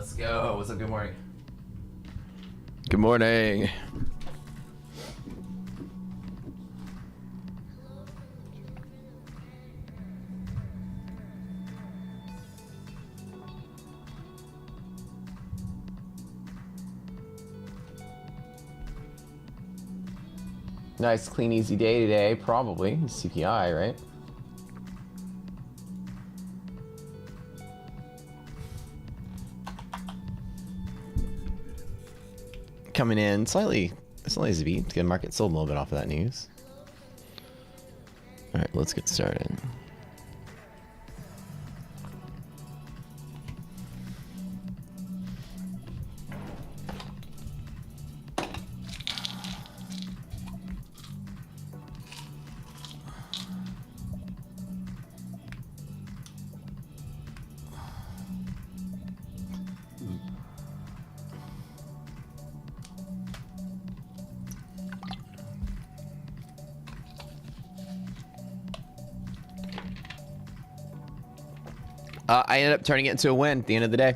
Let's go. What's up? Good morning. Good morning. Nice, clean, easy day today. Probably CPI, right? Coming in slightly as a beat. The market sold a little bit off of that news. All right, let's get started. I ended up turning it into a win at the end of the day.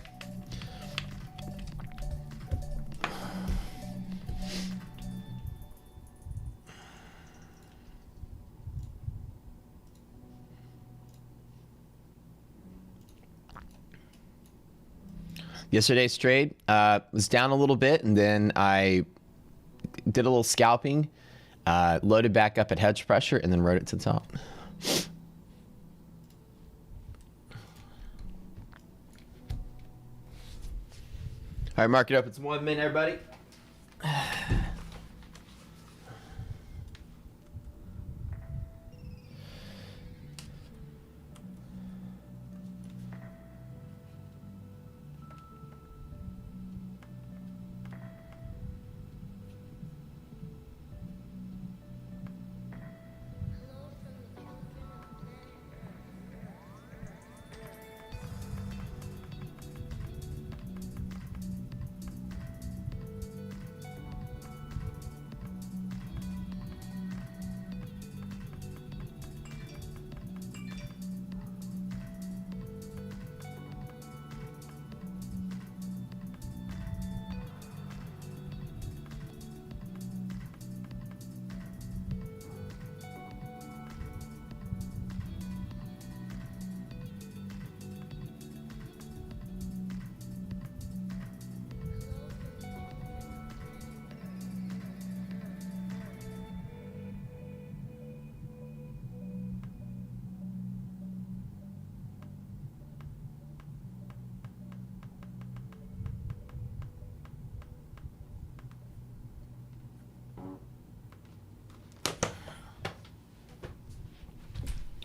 Yesterday's trade was down a little bit, and then I did a little scalping, loaded back up at hedge pressure, and then rode it to the top. All right, market up. It's 1 minute, everybody.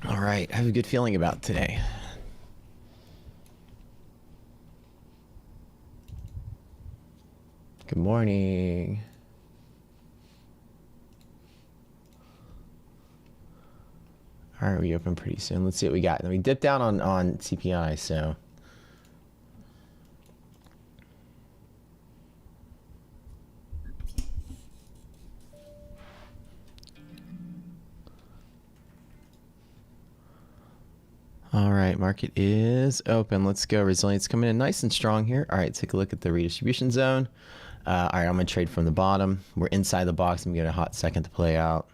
All right, I have a good feeling about today. Good morning. All right, we open pretty soon. Let's see what we got. And we dipped down on CPI, so. All right, market is open. Let's go. Resilience coming in nice and strong here. All right, take a look at the redistribution zone. All right, I'm going to trade from the bottom. We're inside the box. I'm going to get a hot second to play out.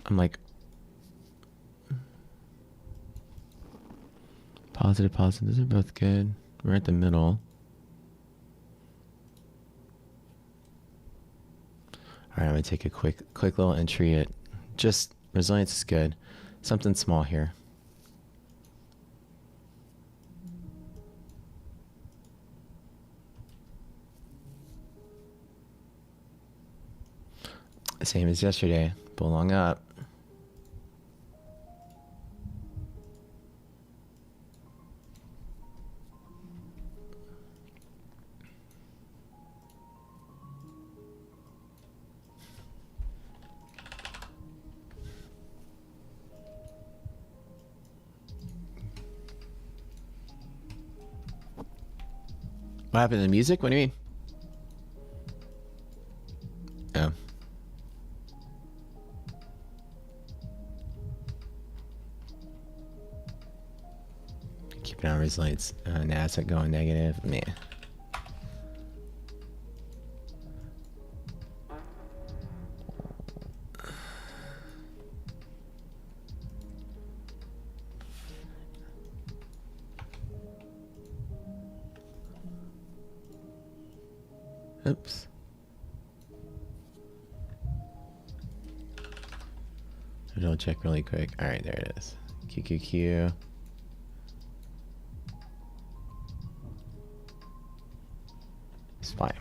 I'm like, positive, positive. Those are both good. We're at the middle. All right, I'm going to take a quick little entry at just resilience is good. Something small here. Same as yesterday. Pull long up. What happened to the music? What do you mean? Oh. Keeping on resilience. Nasdaq going negative. Meh. Oops. I'll check really quick. All right, there it is. QQQ. It's fine.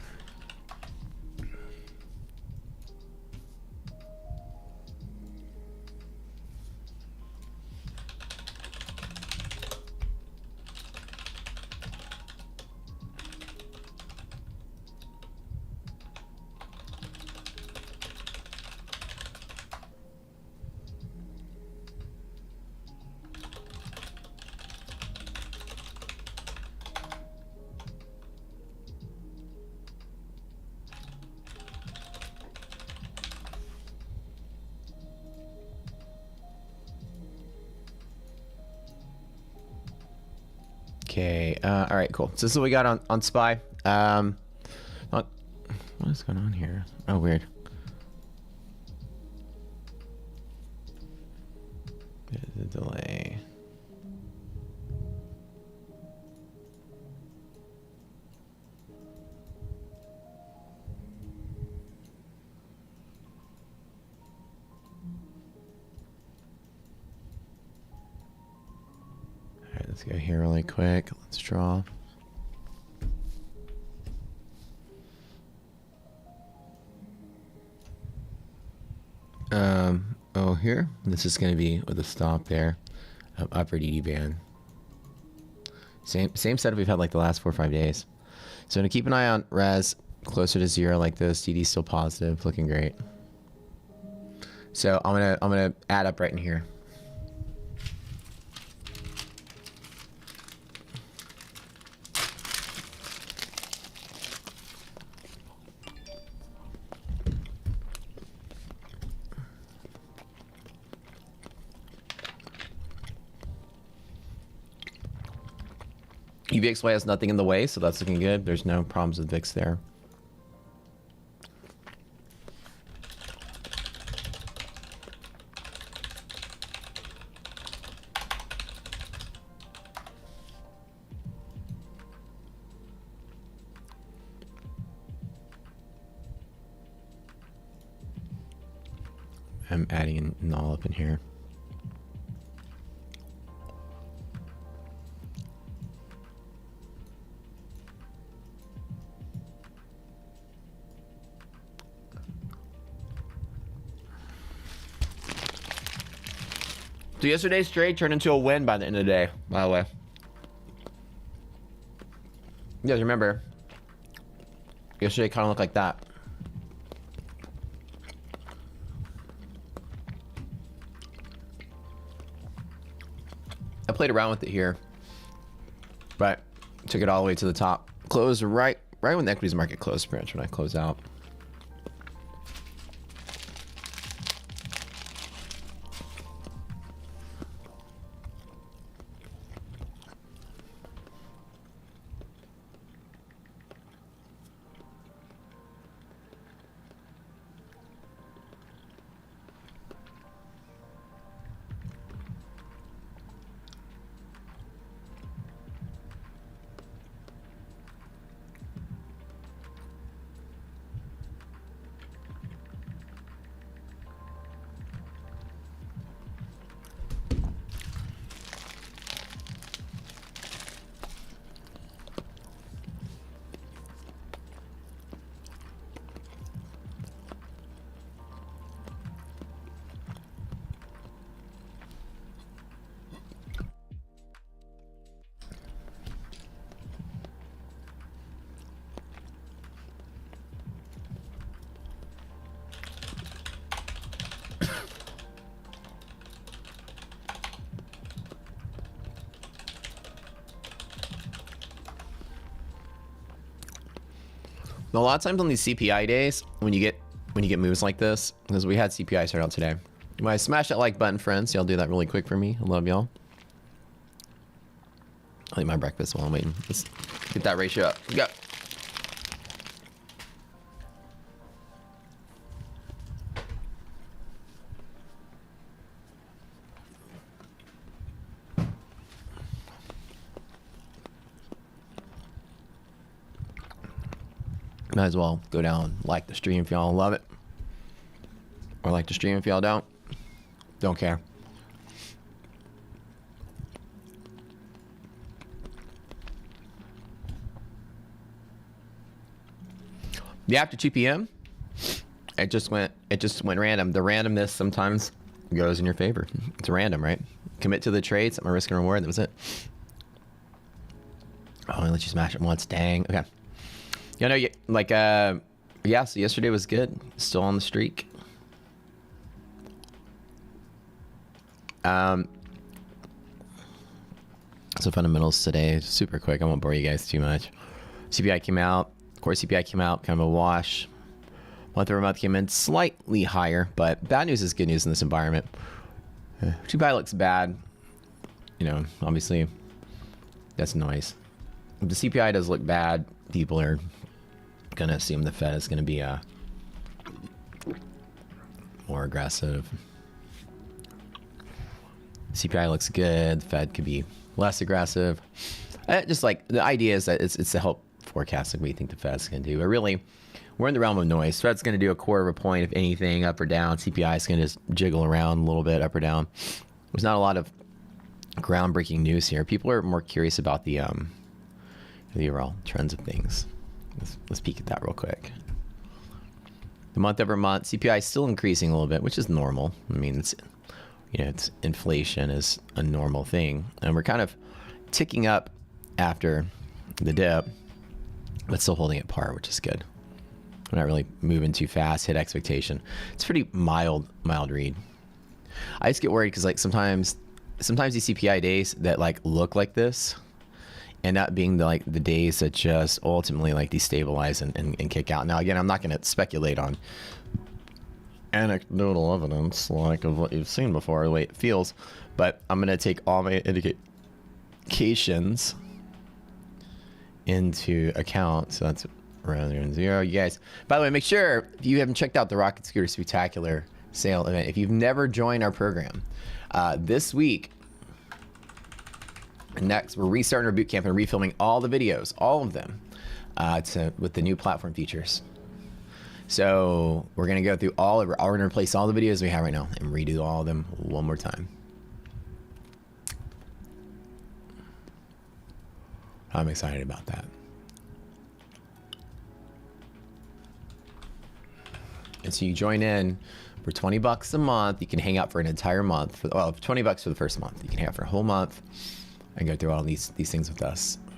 Okay. All right. Cool. So this is what we got on SPY. What is going on here? Oh, weird. There's a delay. All right. Let's go here really quick. Let's draw. Oh, here. This is going to be with a stop there. Upper DD band. Same setup we've had like the last 4 or 5 days. So to keep an eye on res closer to 0 like this. DD still positive, looking great. So I'm gonna add up right in here. UVXY has nothing in the way, so that's looking good. There's no problems with VIX there. I'm adding a null up in here. So yesterday's trade turned into a win by the end of the day, by the way. You guys remember, yesterday kind of looked like that. I played around with it here, but took it all the way to the top. Closed right when the equities market closed, pretty much when I close out. A lot of times on these CPI days, when you get moves like this, because we had CPI start out today. When I smash that like button, friends, y'all do that really quick for me. I love y'all. I'll eat my breakfast while I'm waiting. Let's get that ratio up. Go. Might as well go down, like the stream if y'all love it. Or like the stream if y'all don't. Don't care. Yeah, after 2 p.m., it just went random. The randomness sometimes goes in your favor. It's random, right? Commit to the trade, set my risk and reward. That was it. Oh, I let you smash it once. Dang. Okay. You know, like, yeah, so yesterday was good. Still on the streak. So fundamentals today, super quick. I won't bore you guys too much. CPI came out. Core CPI came out, kind of a wash. Month over month came in slightly higher, but bad news is good news in this environment. CPI looks bad. You know, obviously, that's noise. If the CPI does look bad, people are going to assume the Fed is going to be more aggressive. CPI looks good. The Fed could be less aggressive. Just like the idea is that it's to help forecast what we think the Fed's going to do. But really, we're in the realm of noise. Fed's going to do a quarter of a point, if anything, up or down. CPI is going to just jiggle around a little bit, up or down. There's not a lot of groundbreaking news here. People are more curious about the overall trends of things. Let's peek at that real quick. The month over month, CPI is still increasing a little bit, which is normal. I mean, it's inflation is a normal thing, and we're kind of ticking up after the dip, but still holding at par, which is good. We're not really moving too fast. Hit expectation. It's pretty mild read. I just get worried because like sometimes these CPI days that like look like this end up being the days that just ultimately like destabilize and kick out. Now again, I'm not going to speculate on anecdotal evidence like of what you've seen before, the way it feels, but I'm going to take all my indications into account. So that's rather than 0. You guys, by the way, make sure if you haven't checked out the Rocket Scooter Spectacular sale event, if you've never joined our program, this week, next, we're restarting our boot camp and refilming all the videos, all of them, with the new platform features. So we're going to go through we're going to replace all the videos we have right now and redo all of them one more time. I'm excited about that. And so you join in for $20 a month. You can hang out for an entire month. Well, $20 for the first month. You can hang out for a whole month and go through all these things with us. What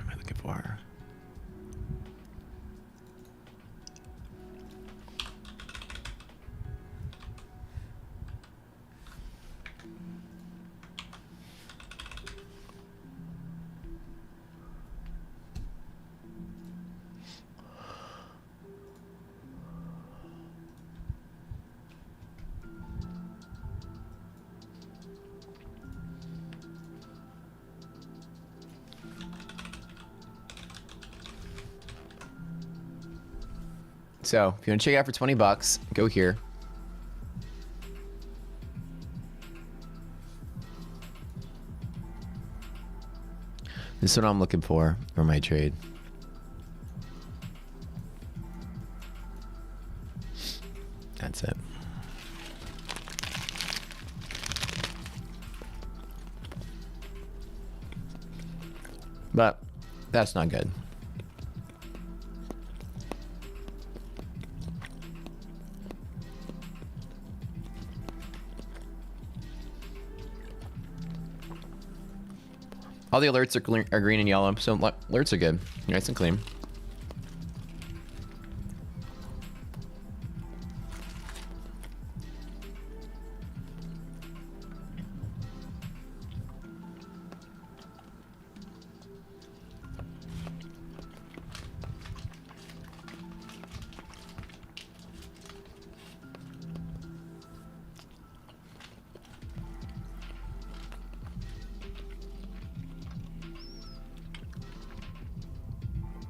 am I looking for? So if you want to check it out for $20, go here. This is what I'm looking for my trade. That's it. But that's not good. All the alerts are green and yellow, so alerts are good. Nice and clean.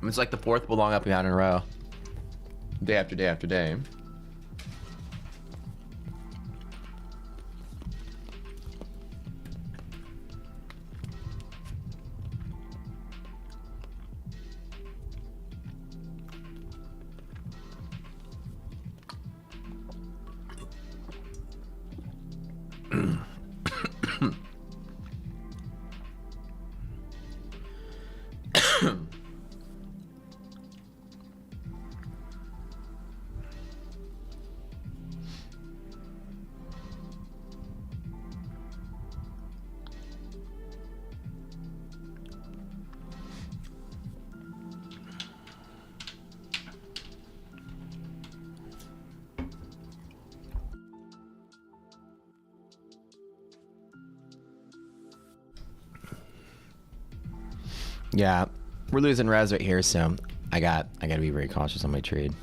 It's like the fourth bull long up we had in a row. Day after day after day. Yeah, we're losing res right here, so I gotta be very cautious on my trade.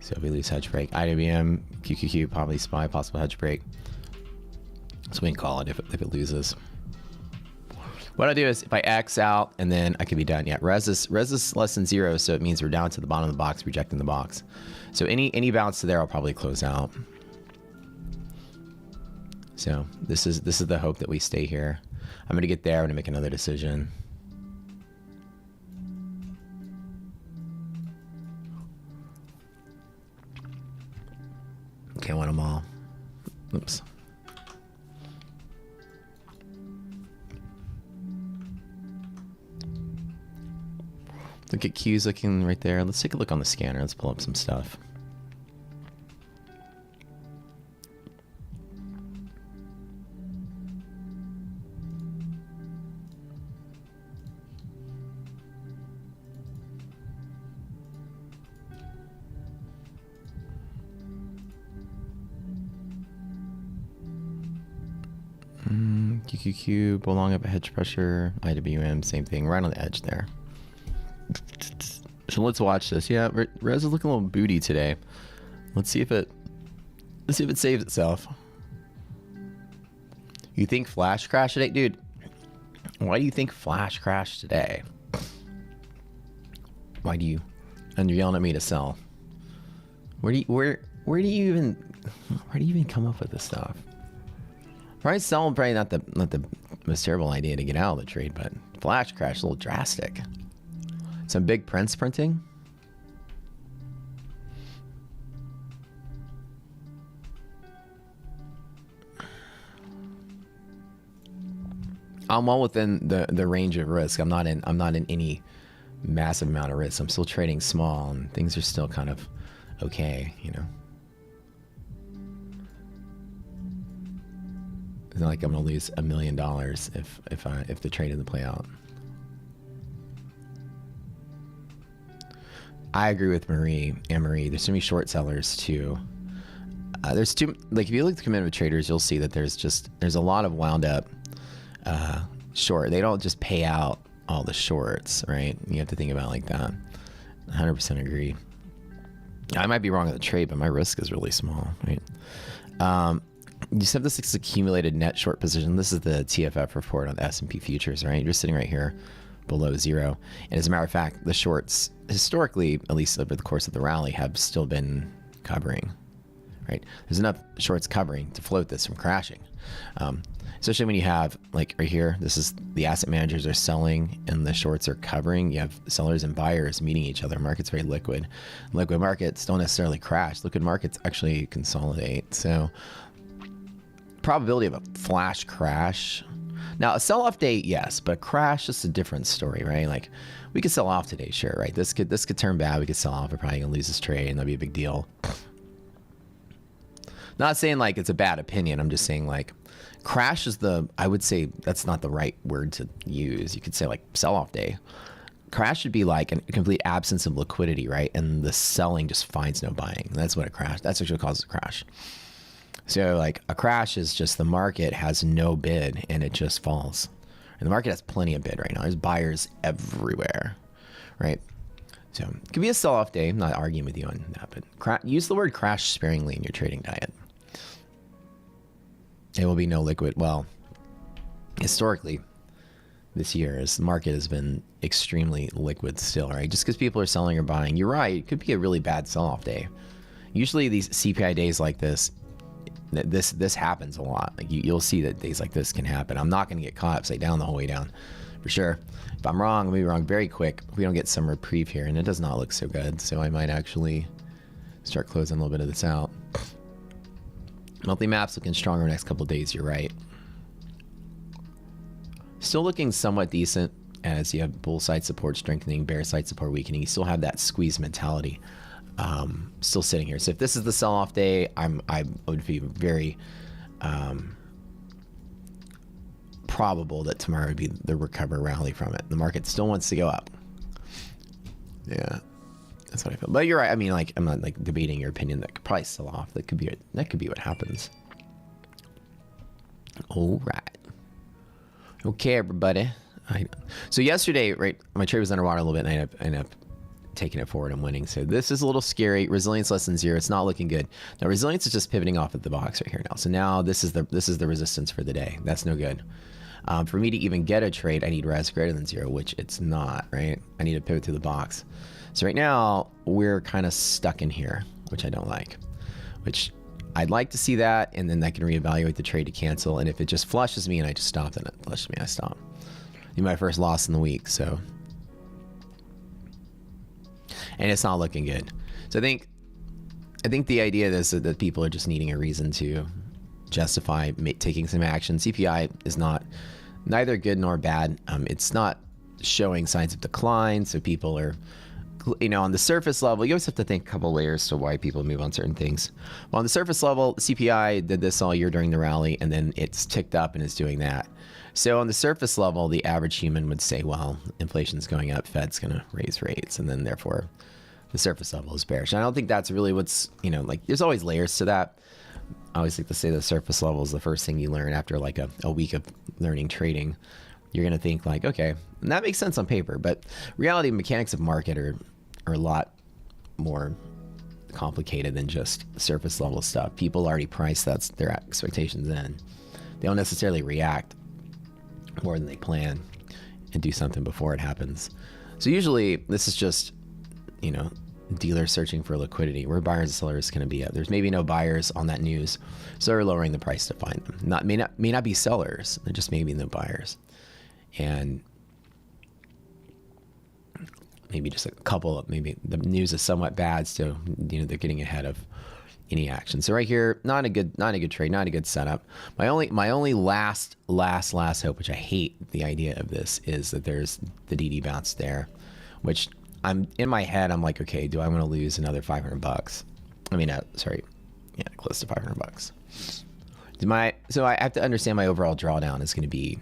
So if we lose hedge break, IWM, QQQ, probably SPY, possible hedge break. So we can call it if it loses. What I do is if I X out and then I can be done. Yeah, res is less than 0, so it means we're down to the bottom of the box, rejecting the box. So any bounce to there, I'll probably close out. So this is the hope that we stay here. I'm gonna get there. I'm gonna make another decision. Okay, I want them all. Oops. Look at Q's looking right there. Let's take a look on the scanner. Let's pull up some stuff. QQQ, bull long up at hedge pressure, IWM, same thing, right on the edge there. So let's watch this. Yeah, res is looking a little booty today. Let's see if it saves itself. You think flash crash today, dude? Why do you think flash crashed today? Why do you? And you're yelling at me to sell. Where do you even come up with this stuff? Probably selling, probably not the most terrible idea to get out of the trade, but flash crash a little drastic. Some big prints printing. I'm well within the range of risk. I'm not in any massive amount of risk. I'm still trading small, and things are still kind of okay, you know. It's not like I'm gonna lose $1 million if the trade doesn't play out. I agree with Marie. There's so many short sellers too. There's too, like, if you look at the commitment traders, you'll see that there's a lot of wound up short. They don't just pay out all the shorts, right? You have to think about it like that. 100% agree. I might be wrong on the trade, but my risk is really small, right? You just have this accumulated net short position. This is the TFF report on the S&P futures, right? You're sitting right here below 0. And as a matter of fact, the shorts historically, at least over the course of the rally, have still been covering, right? There's enough shorts covering to float this from crashing. Especially when you have, like right here, this is the asset managers are selling and the shorts are covering. You have sellers and buyers meeting each other. Market's very liquid. Liquid markets don't necessarily crash. Liquid markets actually consolidate. So probability of a flash crash. Now a sell-off day, yes, but a crash is a different story, right? Like we could sell off today, sure, right? This could turn bad. We could sell off. We're probably gonna lose this trade, and that'd be a big deal. Not saying like it's a bad opinion. I'm just saying like crash is I would say that's not the right word to use. You could say like sell-off day. Crash should be like a complete absence of liquidity, right? And the selling just finds no buying. That's what a crash. That's what causes a crash. So like a crash is just the market has no bid and it just falls. And the market has plenty of bid right now. There's buyers everywhere, right? So it could be a sell-off day. I'm not arguing with you on that, but use the word crash sparingly in your trading diet. There will be no liquid. Well, historically, this year, as the market has been extremely liquid still, right? Just because people are selling or buying, you're right. It could be a really bad sell-off day. Usually, these CPI days like this happens a lot. Like you'll see that days like this can happen. I'm not going to get caught upside down the whole way down, for sure. If I'm wrong, I'm gonna be wrong very quick. We don't get some reprieve here, and it does not look so good. So I might actually start closing a little bit of this out. Monthly maps looking stronger the next couple of days. You're right. Still looking somewhat decent as you have bull side support strengthening, bear side support weakening. You still have that squeeze mentality still sitting here. So if this is the sell-off day, I would be very probable that tomorrow would be the recover rally from it. The market still wants to go up. Yeah, that's what I feel. But you're right. I mean, like, I'm not like debating your opinion. That could probably sell off. That could be what happens. All right. Okay, everybody. So yesterday, right, my trade was underwater a little bit, and I ended up taking it forward and winning. So this is a little scary. Resilience less than 0. It's not looking good. Now resilience is just pivoting off of the box right here now. So now this is the resistance for the day. That's no good. For me to even get a trade, I need res greater than 0, which it's not, right? I need to pivot to the box. So right now we're kind of stuck in here, which I don't like, which I'd like to see that. And then I can reevaluate the trade to cancel. And if it just flushes me and I just stop, then it flushes me, I stop. My first loss in the week. So, and it's not looking good. So I think the idea is that people are just needing a reason to justify taking some action. CPI is neither good nor bad. It's not showing signs of decline. So people are, on the surface level, you always have to think a couple layers to why people move on certain things. Well, on the surface level, CPI did this all year during the rally, and then it's ticked up and is doing that. So on the surface level, the average human would say, well, inflation's going up, Fed's going to raise rates, and then therefore the surface level is bearish. And I don't think that's really what's, like there's always layers to that. I always like to say the surface level is the first thing you learn after like a week of learning trading. You're going to think like, okay, and that makes sense on paper, but reality mechanics of market are a lot more complicated than just surface level stuff. People already price that's their expectations in. They don't necessarily react more than they plan and do something before it happens. So usually this is just, dealers searching for liquidity. Where buyers and sellers going to be at? There's maybe no buyers on that news, so they're lowering the price to find them. May not be sellers. They're just maybe no buyers, and maybe just a couple of, maybe the news is somewhat bad, so they're getting ahead of any action. So right here, not a good trade, not a good setup. My only last hope, which I hate the idea of this, is that there's the DD bounce there, which I'm in my head. I'm like, okay, do I want to lose another $500? I mean, close to $500. So I have to understand my overall drawdown is going to be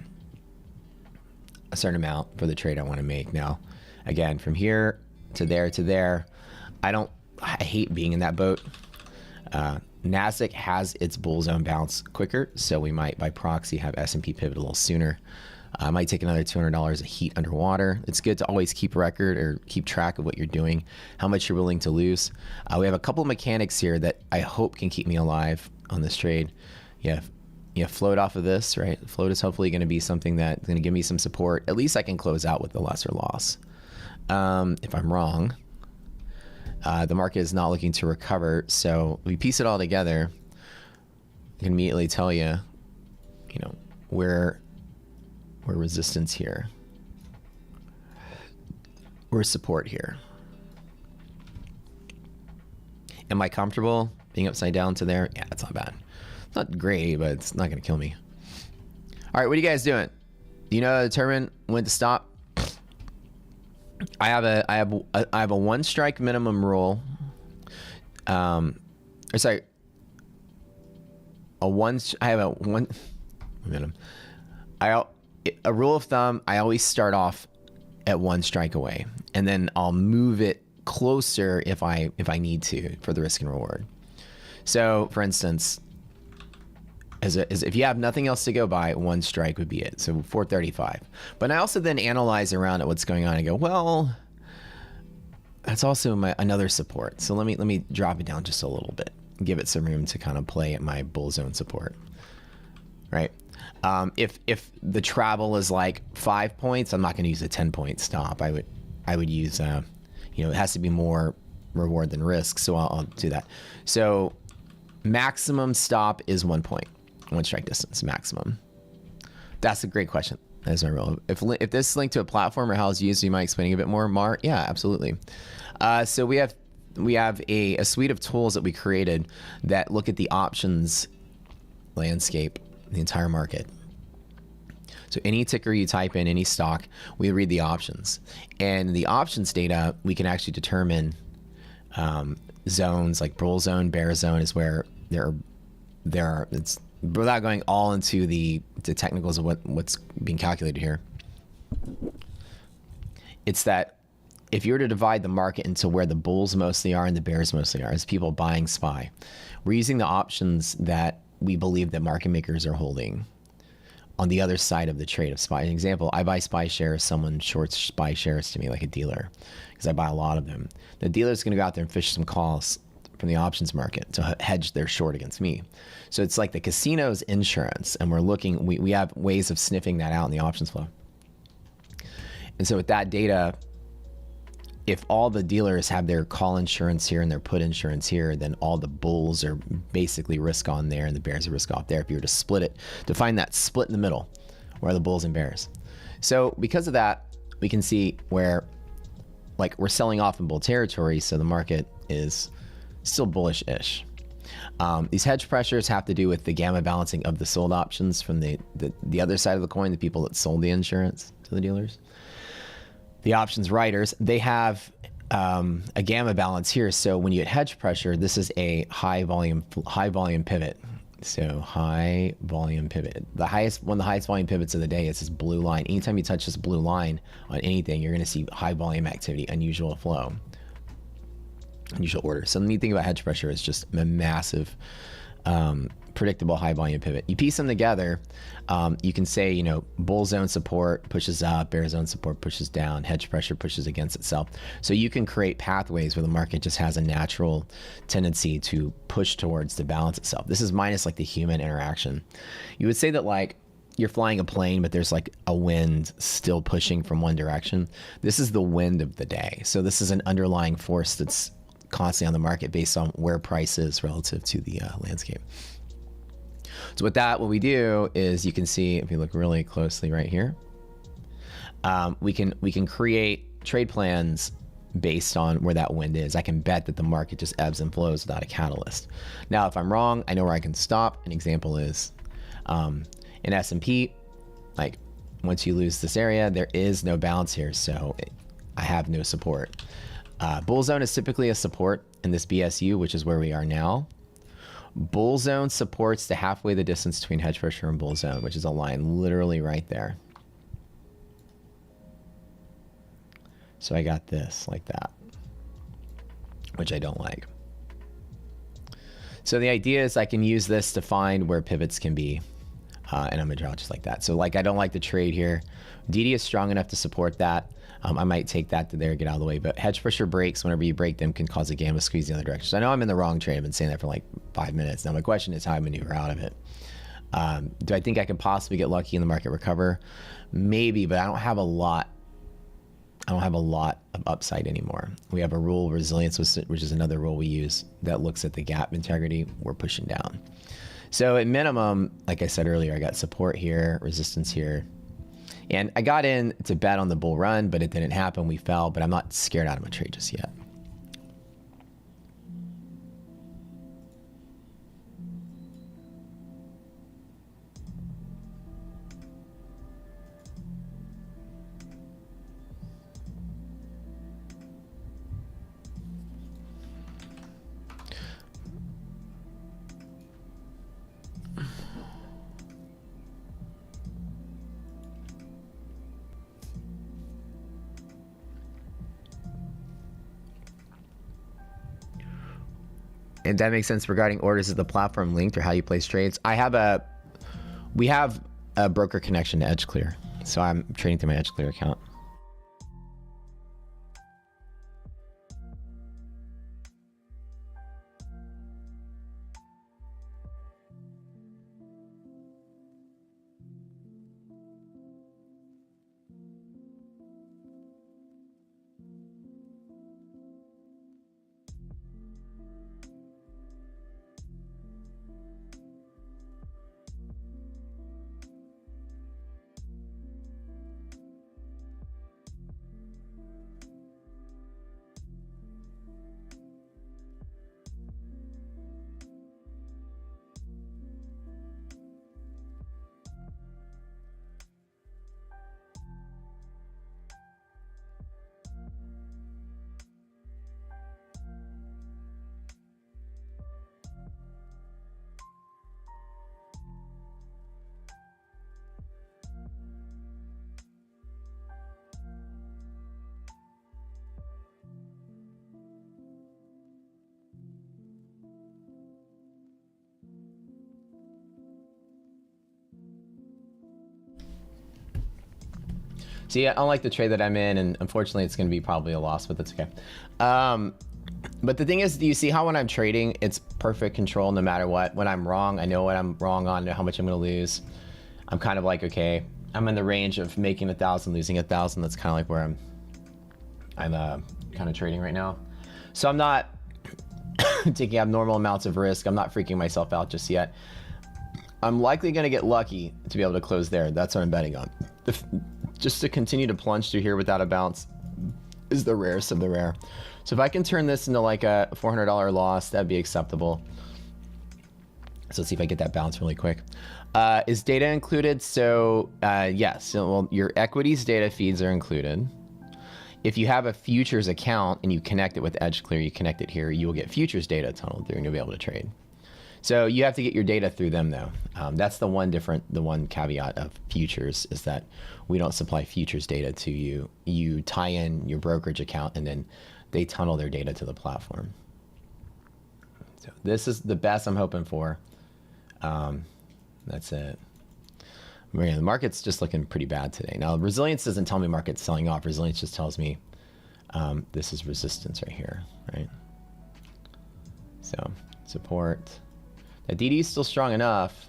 a certain amount for the trade I want to make. Now, again, from here to there, I hate being in that boat. NASDAQ has its bull zone bounce quicker, so we might by proxy have S&P pivot a little sooner. I might take another $200 of heat underwater. It's good to always keep record or keep track of what you're doing, how much you're willing to lose. We have a couple of mechanics here that I hope can keep me alive on this trade. You float off of this, right? Float is hopefully going to be something that's going to give me some support. At least I can close out with the lesser loss. If I'm wrong, the market is not looking to recover. So we piece it all together. I can immediately tell you, where resistance here, where's support here. Am I comfortable being upside down to there? Yeah, it's not bad. It's not great, but it's not going to kill me. All right, what are you guys doing? Do you know how to determine when to stop? I have a one strike minimum rule. I have a one minimum. A rule of thumb, I always start off at one strike away, and then I'll move it closer if I need to for the risk and reward. So, for instance, as if you have nothing else to go by, one strike would be it. So 435. But I also then analyze around at what's going on and go, well, That's also another support. So let me drop it down just a little bit, give it some room to kind of play at my bull zone support, right? If the travel is like 5 points, I'm not going to use a 10-point stop. I would use, it has to be more reward than risk. So I'll do that. So maximum stop is 1 point, 1 strike distance maximum. That's a great question. That's my rule. If this is linked to a platform or how it's used, you mind explaining a bit more, Mar? Yeah, absolutely. So we have a suite of tools that we created that look at the options landscape, the entire market. So any ticker you type in, any stock, we read the options. And the options data, we can actually determine zones like bull zone, bear zone is where there are it's without going all into the technicals of what's being calculated here. It's that if you were to divide the market into where the bulls mostly are and the bears mostly are, as people buying SPY, we're using the options that we believe that market makers are holding on the other side of the trade of SPY. An example, I buy SPY shares, someone shorts SPY shares to me like a dealer, because I buy a lot of them. The dealer's gonna go out there and fish some calls from the options market to hedge their short against me. So it's like the casino's insurance, and we're looking, we have ways of sniffing that out in the options flow. And so with that data, if all the dealers have their call insurance here and their put insurance here, then all the bulls are basically risk on there and the bears are risk off there. If you were to split it, to find that split in the middle, where are the bulls and bears? So because of that, we can see where like we're selling off in bull territory, so the market is still bullish-ish. These hedge pressures have to do with the gamma balancing of the sold options from the other side of the coin, the people that sold the insurance to the dealers. The options writers, they have a gamma balance here. So when you get hedge pressure, this is a high volume pivot. So high volume pivot. One of the highest volume pivots of the day is this blue line. Anytime you touch this blue line on anything, you're going to see high volume activity, unusual flow, unusual order. So the neat thing about hedge pressure is just a massive, predictable high volume pivot. You piece them together, you can say, bull zone support pushes up, bear zone support pushes down, hedge pressure pushes against itself. So you can create pathways where the market just has a natural tendency to push towards to balance itself. This is minus like the human interaction. You would say that like you're flying a plane, but there's like a wind still pushing from one direction. This is the wind of the day. So this is an underlying force that's constantly on the market based on where price is relative to the landscape. So with that, what we do is you can see, if you look really closely right here, we can create trade plans based on where that wind is. I can bet that the market just ebbs and flows without a catalyst. Now, if I'm wrong, I know where I can stop. An example is in S&P, like once you lose this area, there is no balance here. So I have no support. Bull zone is typically a support in this BSU, which is where we are now. Bull zone supports the halfway the distance between hedge pressure and bull zone, which is a line literally right there. So I got this like that, which I don't like. So the idea is I can use this to find where pivots can be, and I'm gonna draw just like that. So like I don't like the trade here. DD is strong enough to support that. I might take that to there, get out of the way, but hedge pressure breaks, whenever you break them, can cause a gamma squeeze in the other direction. So I know I'm in the wrong trade. I've been saying that for like 5 minutes. Now my question is how I maneuver out of it. Do I think I could possibly get lucky in the market recover? Maybe, but I don't have a lot. I don't have a lot of upside anymore. We have a rule, resilience, which is another rule we use that looks at the gap integrity. We're pushing down. So at minimum, like I said earlier, I got support here, resistance here. And I got in to bet on the bull run, but it didn't happen. We fell, but I'm not scared out of my trade just yet. And that makes sense regarding orders. Is the platform linked or how you place trades? We have a broker connection to EdgeClear. So I'm trading through my EdgeClear account. So yeah, unlike the trade that I'm in, and unfortunately it's going to be probably a loss, but that's okay. But the thing is, do you see how when I'm trading, it's perfect control no matter what? When I'm wrong, I know what I'm wrong on, I know how much I'm going to lose. I'm kind of like, okay, I'm in the range of making 1,000, losing 1,000. That's kind of like where I'm kind of trading right now. So I'm not taking abnormal amounts of risk. I'm not freaking myself out just yet. I'm likely going to get lucky to be able to close there. That's what I'm betting on. Just to continue to plunge through here without a bounce is the rarest of the rare. So if I can turn this into like a $400 loss, that'd be acceptable. So let's see if I get that bounce really quick. Is data included? So yes, so, well, your equities data feeds are included. If you have a futures account and you connect it with EdgeClear, you connect it here, you will get futures data tunneled through and you'll be able to trade. So you have to get your data through them though. That's the one caveat of futures is that we don't supply futures data to you. You tie in your brokerage account and then they tunnel their data to the platform. So this is the best I'm hoping for. That's it. The market's just looking pretty bad today. Now, resilience doesn't tell me market's selling off. Resilience just tells me this is resistance right here, right? So support. The DD is still strong enough.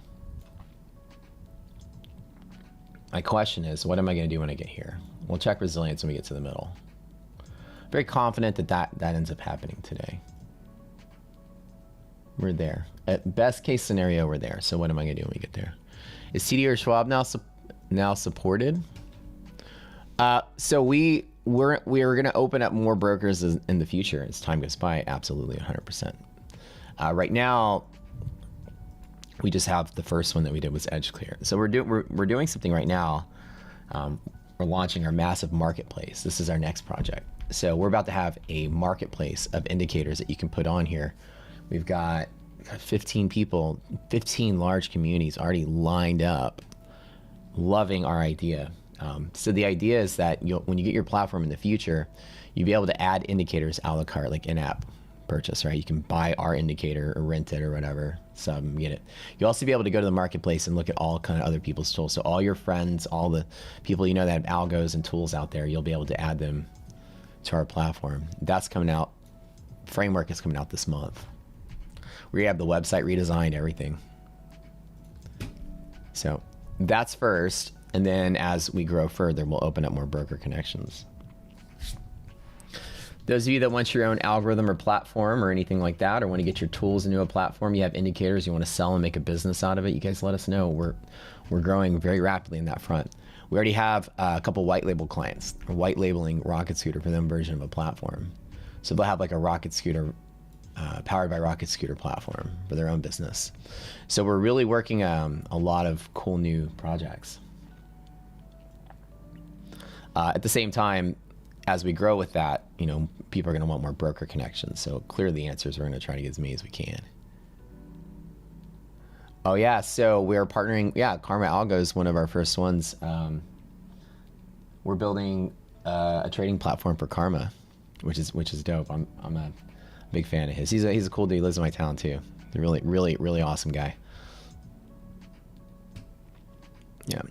My question is, what am I going to do when I get here? We'll check resilience when we get to the middle. Very confident that ends up happening today. We're there. At best case scenario, we're there. So what am I going to do when we get there? Is TD or Schwab now supported? So we're going to open up more brokers in the future as time goes by. Absolutely, 100%. Right now, we just have the first one that we did was EdgeClear. So we're doing something right now. We're launching our massive marketplace. This is our next project. So we're about to have a marketplace of indicators that you can put on here. We've got 15 people, 15 large communities already lined up, loving our idea. So the idea is that when you get your platform in the future, you'll be able to add indicators a la carte, like in-app purchase, right? You can buy our indicator or rent it or whatever, sub and get it. You'll also be able to go to the marketplace and look at all kind of other people's tools. So all your friends, all the people you know that have algos and tools out there, you'll be able to add them to our platform. That's coming out. Framework is coming out this month. We have the website redesigned, everything. So that's first, and then as we grow further, we'll open up more broker connections. Those of you that want your own algorithm or platform or anything like that, or want to get your tools into a platform, you have indicators, you want to sell and make a business out of it, you guys let us know. We're growing very rapidly in that front. We already have a couple white label clients, white labeling Rocket Scooter for them version of a platform. So they'll have like a Rocket Scooter, powered by Rocket Scooter platform for their own business. So we're really working a lot of cool new projects. At the same time, as we grow with that, you know, people are going to want more broker connections. So clearly the answers, we're going to try to get as many as we can. Oh yeah, so we're partnering. Yeah, Karma Algo is one of our first ones. We're building a trading platform for Karma, which is dope. I'm a big fan of his. He's a cool dude. He lives in my town too. He's a really awesome guy. Yeah.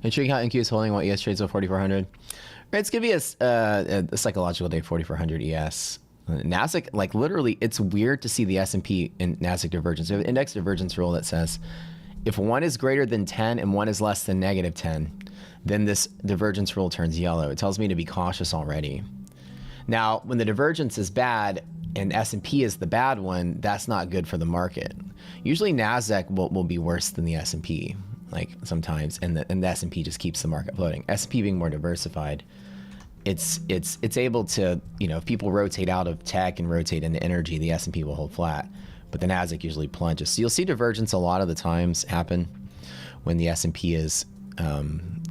Intriguing how NQ is holding what ES trades at 4,400. Right, it's gonna be a psychological day, 4,400 ES. Nasdaq, like literally, it's weird to see the S&P and Nasdaq divergence. We have an index divergence rule that says if one is greater than 10 and one is less than -10, then this divergence rule turns yellow. It tells me to be cautious already. Now, when the divergence is bad and S&P is the bad one, that's not good for the market. Usually Nasdaq will be worse than the S&P, like sometimes, and the S&P just keeps the market floating. S&P being more diversified, it's able to, you know, if people rotate out of tech and rotate into energy, the S&P will hold flat, but the Nasdaq usually plunges. So you'll see divergence a lot of the times happen when the S&P is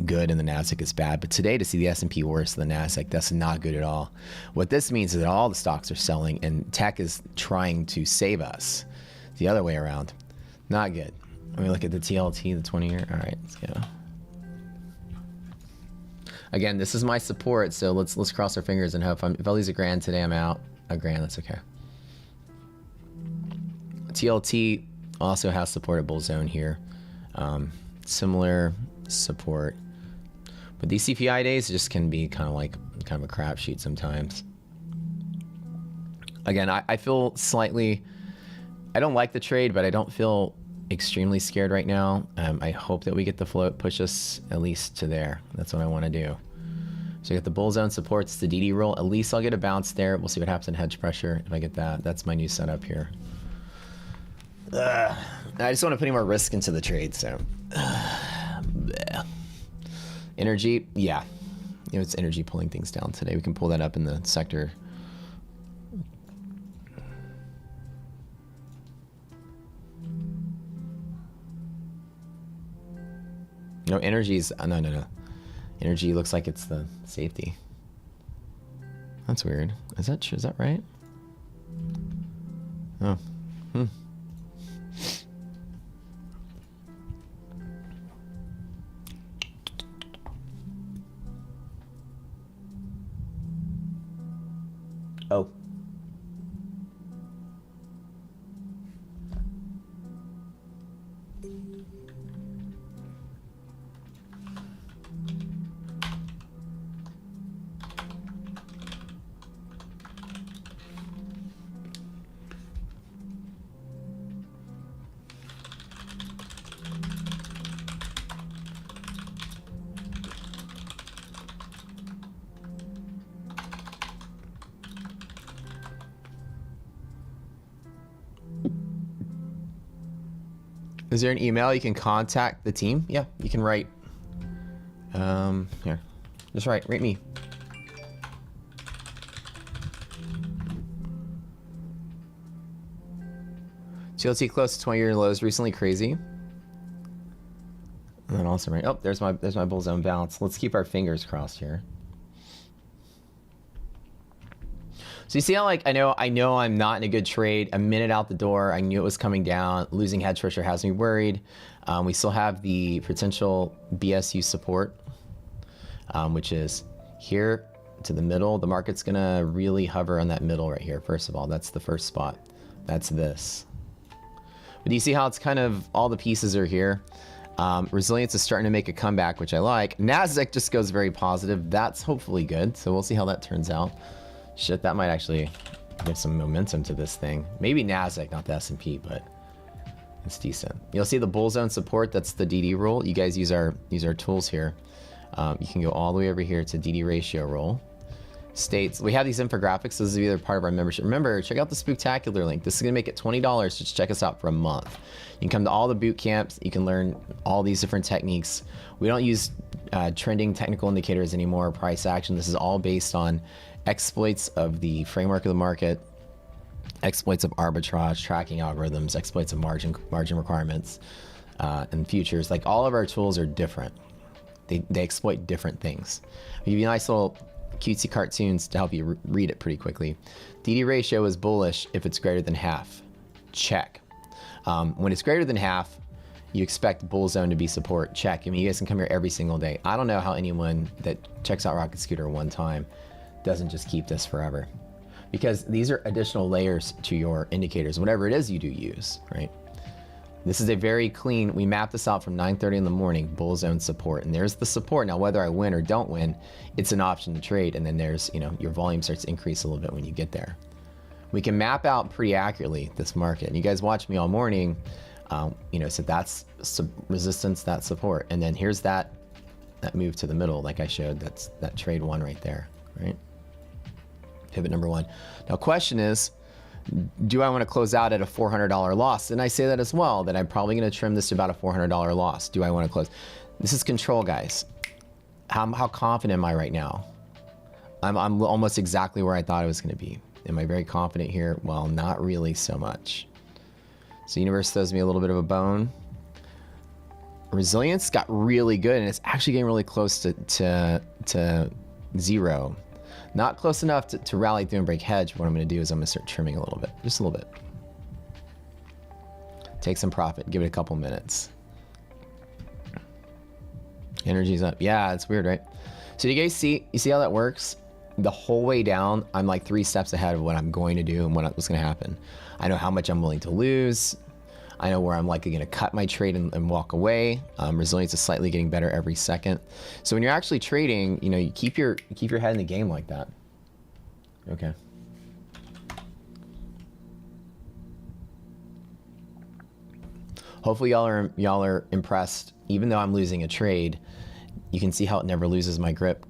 good and the Nasdaq is bad. But today, to see the S&P worse than the Nasdaq, that's not good at all. What this means is that all the stocks are selling and tech is trying to save us. The other way around. Not good. Let me look at the TLT, the 20-year. All right, let's go. Again, this is my support, so let's cross our fingers and hope if I lose a grand today, I'm out. A grand, that's okay. TLT also has support at bull zone here. Similar support. But these CPI days just can be kind of a crapshoot sometimes. Again, I feel slightly, I don't like the trade, but I don't feel extremely scared right now. I hope that we get the float push us at least to there. That's what I want to do. So you get the bull zone supports the DD roll. At least I'll get a bounce there. We'll see what happens in hedge pressure if I get that. That's my new setup here. I just want to put any more risk into the trade, so. Energy, yeah. You know, it's energy pulling things down today. We can pull that up in the sector. No, energy's, no. Energy looks like it's the safety. That's weird. Is that right? Oh, Oh. Is there an email you can contact the team? Yeah, you can write. Here, just rate me. TLT close to 20-year lows recently, crazy. And then also right. Oh, there's my bull zone bounce. Let's keep our fingers crossed here. So you see how I know I'm not in a good trade. A minute out the door, I knew it was coming down. Losing hedge pressure has me worried. We still have the potential BSU support, which is here to the middle. The market's gonna really hover on that middle right here. First of all, that's the first spot. That's this. But do you see how it's kind of all the pieces are here? Resilience is starting to make a comeback, which I like. Nasdaq just goes very positive. That's hopefully good. So we'll see how that turns out. Shit, that might actually give some momentum to this thing. Maybe Nasdaq, not the S&P, but it's decent. You'll see the bull zone support. That's the DD rule. You guys use our tools here. You can go all the way over here to DD ratio roll. States, we have these infographics. This is either part of our membership. Remember, check out the Spooktacular link. This is gonna make it $20 to check us out for a month. You can come to all the boot camps. You can learn all these different techniques. We don't use trending technical indicators anymore, price action. This is all based on exploits of the framework of the market, exploits of arbitrage, tracking algorithms, exploits of margin requirements, and futures. Like all of our tools are different. They exploit different things. I'll give you a nice little cutesy cartoons to help you read it pretty quickly. DD ratio is bullish if it's greater than half. Check. When it's greater than half, you expect bull zone to be support. Check. I mean, you guys can come here every single day. I don't know how anyone that checks out Rocket Scooter one time doesn't just keep this forever, because these are additional layers to your indicators, whatever it is you do use, right? This is a very clean, we map this out from 9:30 in the morning, bull zone support, and there's the support. Now, whether I win or don't win, it's an option to trade, and then there's, you know, your volume starts to increase a little bit when you get there. We can map out pretty accurately this market, and you guys watch me all morning, you know, so that's resistance, that's support, and then here's that move to the middle, like I showed, that's that trade one right there, right? Pivot number one. Now, question is, do I want to close out at a $400 loss? And I say that as well, that I'm probably going to trim this to about a $400 loss. Do I want to close? This is control, guys. How confident am I right now? I'm almost exactly where I thought I was going to be. Am I very confident here? Well, not really so much. So universe throws me a little bit of a bone. Resilience got really good, and it's actually getting really close to zero. Not close enough to rally through and break hedge. What I'm going to do is I'm going to start trimming a little bit, just a little bit. Take some profit. Give it a couple minutes. Energy's up. Yeah, it's weird, right? So you guys see, you see how that works? The whole way down, I'm like 3 steps ahead of what I'm going to do and what's going to happen. I know how much I'm willing to lose. I know where I'm likely going to cut my trade and walk away. Resilience is slightly getting better every second. So when you're actually trading, you know, you keep your head in the game like that. Okay. Hopefully y'all are impressed. Even though I'm losing a trade, you can see how it never loses my grip.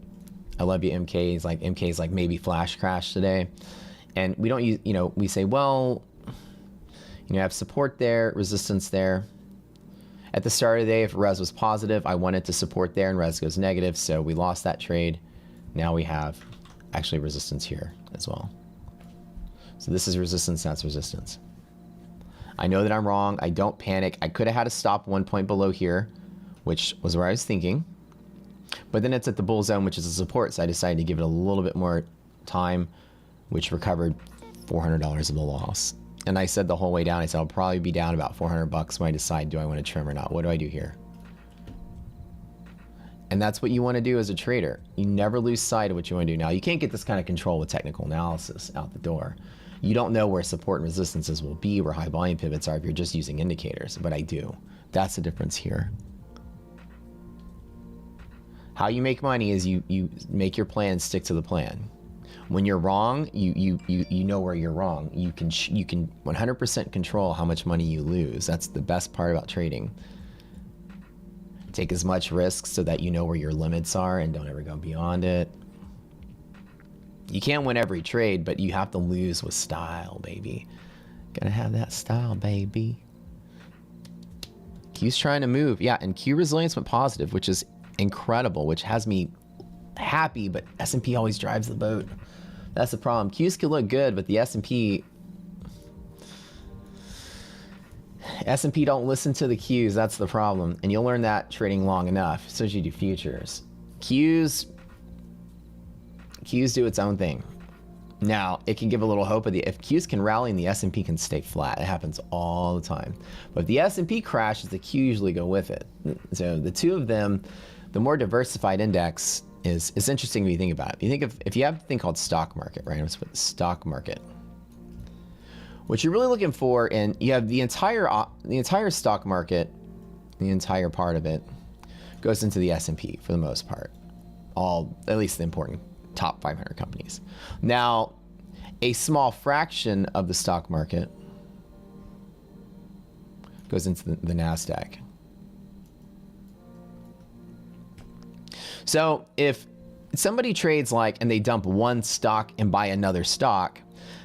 I love you, MK's like maybe flash crash today. And we don't use, you know, we say, well, you know, I have support there, resistance there. At the start of the day, if res was positive, I wanted to support there and res goes negative. So we lost that trade. Now we have actually resistance here as well. So this is resistance, that's resistance. I know that I'm wrong. I don't panic. I could have had a stop 1 point below here, which was where I was thinking. But then it's at the bull zone, which is a support, so I decided to give it a little bit more time, which recovered $400 of the loss. And I said the whole way down, I said I'll probably be down about 400 bucks when I decide, do I want to trim or not? What do I do here? And that's what you want to do as a trader. You never lose sight of what you want to do. Now, you can't get this kind of control with technical analysis out the door. You don't know where support and resistances will be, where high volume pivots are if you're just using indicators, but I do. That's the difference here. How you make money is you make your plan, stick to the plan. When you're wrong, you know where you're wrong. You can 100% control how much money you lose. That's the best part about trading. Take as much risk so that you know where your limits are and don't ever go beyond it. You can't win every trade, but you have to lose with style, baby. Gotta have that style, baby. Q's trying to move. Yeah, and Q resilience went positive, which is incredible, which has me happy, but S&P always drives the boat. That's the problem. Q's could look good, but the S&P don't listen to the Q's. That's the problem. And you'll learn that trading long enough, so as you do futures. Q's do its own thing. Now, it can give a little hope if Q's can rally and the S&P can stay flat. It happens all the time. But if the S&P crashes, the Q usually go with it. So the two of them, the more diversified index is interesting when you think about it. You think if you have a thing called stock market, right? Let's put the stock market. What you're really looking for, and you have the entire stock market, the entire part of it goes into the S&P for the most part. At least the important top 500 companies. Now, a small fraction of the stock market goes into the NASDAQ. So if somebody trades and they dump one stock and buy another stock,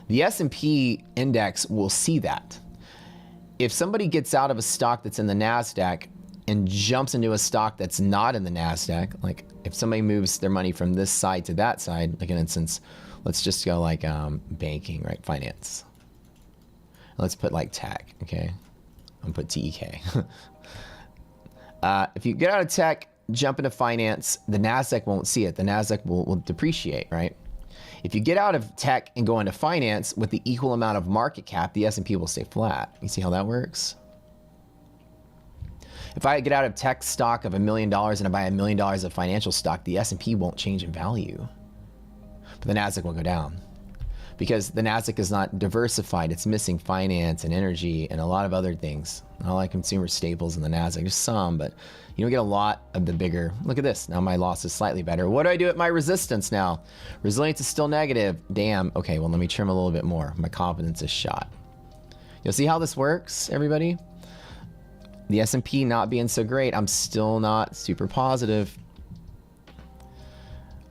the S&P index will see that. If somebody gets out of a stock that's in the NASDAQ and jumps into a stock that's not in the NASDAQ, like if somebody moves their money from this side to that side, like an instance, let's just go banking, right? Finance. Let's put tech, okay? I'm gonna put TEK. If you get out of tech, jump into finance, the NASDAQ won't see it. The NASDAQ will depreciate, right? If you get out of tech and go into finance with the equal amount of market cap, the S&P will stay flat. You see how that works? If I get out of tech stock of $1 million and I buy $1 million of financial stock, the S&P won't change in value, but the NASDAQ will go down because the NASDAQ is not diversified. It's missing finance and energy and a lot of other things. Not like consumer staples in the NASDAQ. There's some, but you don't get a lot of the bigger. Look at this. Now my loss is slightly better. What do I do at my resistance now? Resilience is still negative. Damn. Okay, well, let me trim a little bit more. My confidence is shot. You'll see how this works, everybody? The S&P not being so great, I'm still not super positive.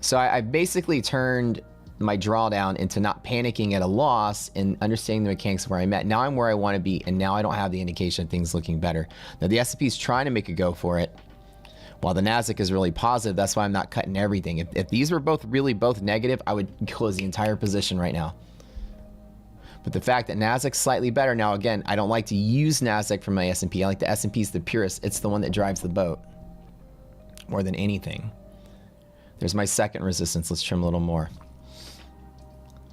So I basically turned my drawdown into not panicking at a loss and understanding the mechanics of where I'm at. Now I'm where I want to be, and now I don't have the indication of things looking better. Now the S&P is trying to make a go for it, while the NASDAQ is really positive. That's why I'm not cutting everything. If these were both negative, I would close the entire position right now. But the fact that NASDAQ's slightly better, now again, I don't like to use NASDAQ for my S&P. I like the S&P's the purest. It's the one that drives the boat more than anything. There's my second resistance. Let's trim a little more.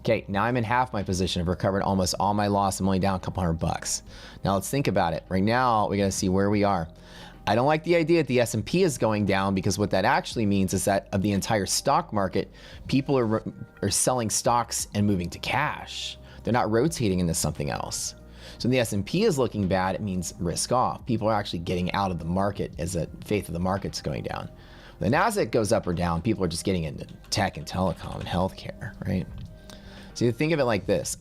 Okay, now I'm in half my position. I've recovered almost all my loss. I'm only down a couple $100. Now let's think about it. Right now, we got to see where we are. I don't like the idea that the S&P is going down, because what that actually means is that of the entire stock market, people are selling stocks and moving to cash. They're not rotating into something else. So when the S&P is looking bad, it means risk off. People are actually getting out of the market as the faith of the market's going down. When the Nasdaq goes up or down, people are just getting into tech and telecom and healthcare, right? So you think of it like this.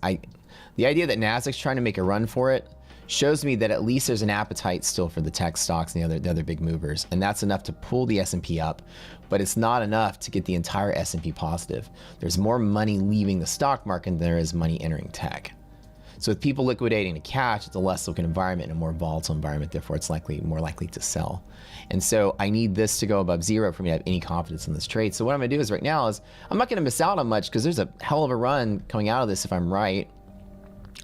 The idea that Nasdaq's trying to make a run for it shows me that at least there's an appetite still for the tech stocks and the other big movers, and that's enough to pull the S&P up, but it's not enough to get the entire S&P positive. There's more money leaving the stock market than there is money entering tech. So with people liquidating to cash, it's a less liquid environment and a more volatile environment, therefore it's more likely to sell. And so I need this to go above zero for me to have any confidence in this trade. So what I'm gonna do is right now is, I'm not gonna miss out on much, because there's a hell of a run coming out of this if I'm right.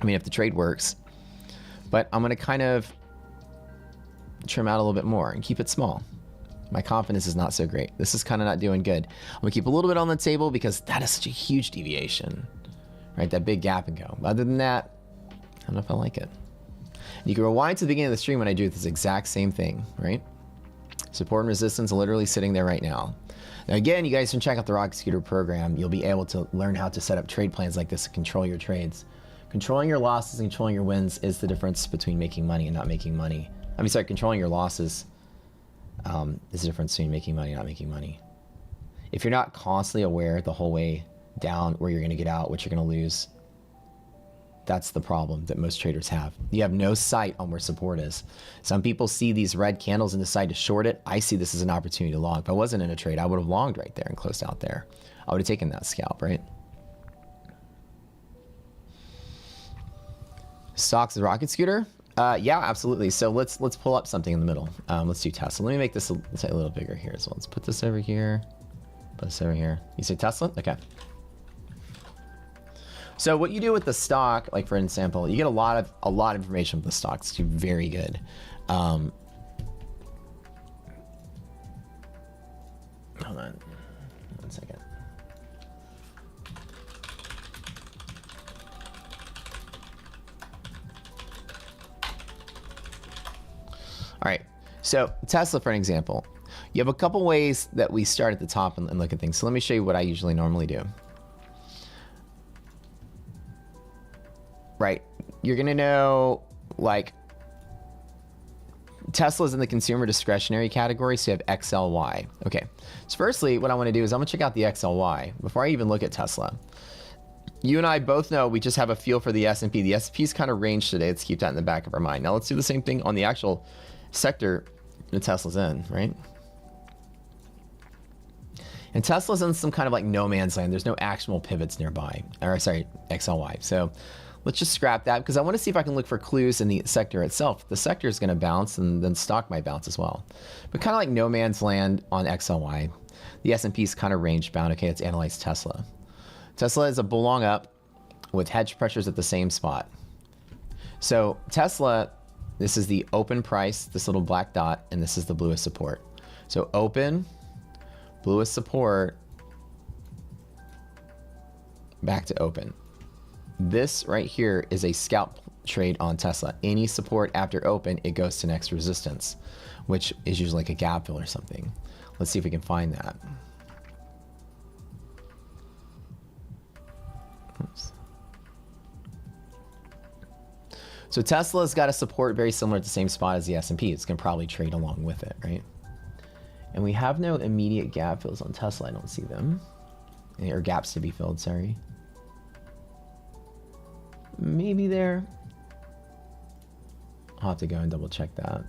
I mean, if the trade works. But I'm gonna kind of trim out a little bit more and keep it small. My confidence is not so great. This is kind of not doing good. I'm gonna keep a little bit on the table because that is such a huge deviation, right? That big gap and go. Other than that, I don't know if I like it. You can rewind to the beginning of the stream when I do this exact same thing, right? Support and resistance are literally sitting there right now. Now again, you guys can check out the Rocket Scooter program. You'll be able to learn how to set up trade plans like this to control your trades. Controlling your losses and controlling your wins is the difference between making money and not making money. I mean, sorry, controlling your losses is the difference between making money and not making money. If you're not constantly aware the whole way down where you're going to get out, what you're going to lose, that's the problem that most traders have. You have no sight on where support is. Some people see these red candles and decide to short it. I see this as an opportunity to long. If I wasn't in a trade, I would have longed right there and closed out there. I would have taken that scalp, right? Stocks the Rocket Scooter? Yeah, absolutely. So let's pull up something in the middle. Let's do Tesla. Let me make this a little bigger here as well. Let's put this over here. Put this over here. You say Tesla? Okay. So what you do with the stock, like for example, you get a lot of information with the stocks. It's very good. Hold on 1 second. All right, so Tesla, for an example, you have a couple ways that we start at the top and look at things. So let me show you what I usually normally do. Right, you're gonna know, like, Tesla's in the consumer discretionary category, so you have XLY. Okay, so firstly, what I wanna do is I'm gonna check out the XLY before I even look at Tesla. You and I both know we just have a feel for the S&P. The S&P's kind of range today. Let's keep that in the back of our mind. Now let's do the same thing on the actual sector that Tesla's in, right? And Tesla's in some kind of like no man's land. There's no actionable pivots nearby, or sorry, XLY. So let's just scrap that because I want to see if I can look for clues in the sector itself. The sector is going to bounce and then stock might bounce as well. But kind of like no man's land on XLY. The S&P is kind of range bound. Okay, let's analyze Tesla. Tesla is a bull long up with hedge pressures at the same spot. So Tesla, this is the open price, this little black dot, and this is the bluest support. So open, bluest support, back to open. This right here is a scalp trade on Tesla. Any support after open, it goes to next resistance, which is usually like a gap fill or something. Let's see if we can find that. Oops. So Tesla's got a support very similar to the same spot as the S&P. It's going to probably trade along with it, right? And we have no immediate gap fills on Tesla. I don't see them. Or gaps to be filled, sorry. Maybe there. I'll have to go and double check that.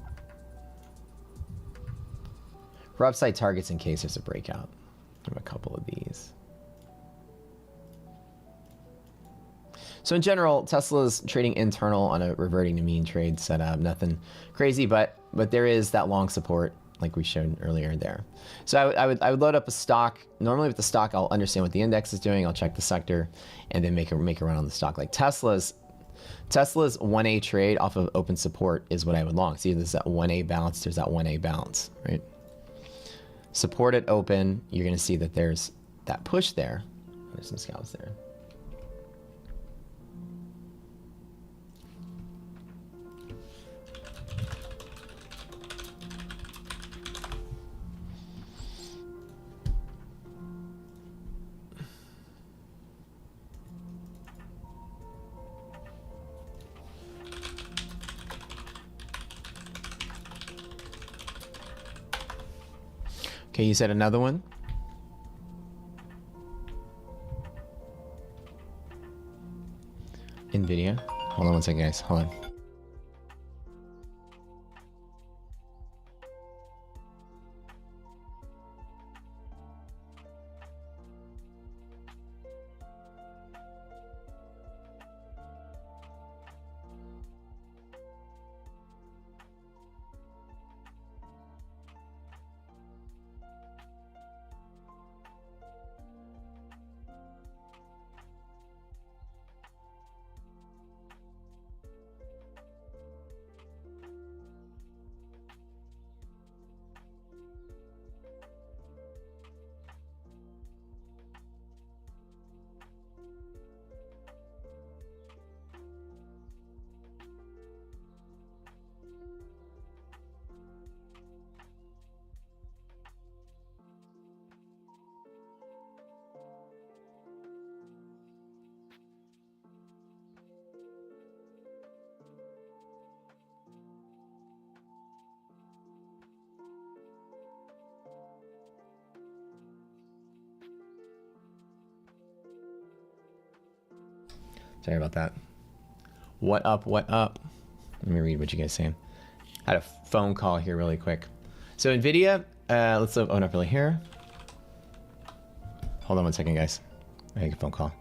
For upside targets in case there's a breakout. I have a couple of these. So in general, Tesla's trading internal on a reverting to mean trade setup. Nothing crazy, but there is that long support like we showed earlier there. So I would load up a stock. Normally with the stock, I'll understand what the index is doing. I'll check the sector and then make a run on the stock. Like Tesla's 1A trade off of open support is what I would long. See, there's that 1A bounce, there's that 1A bounce, right? Support at open, you're gonna see that there's that push there. There's some scalps there. Okay, you said another one? NVIDIA. Hold on one second, guys. Hold on. Sorry about that. What up, what up? Let me read what you guys saying. I had a phone call here really quick. So NVIDIA, let's open up really here. Hold on one second, guys. I get a phone call.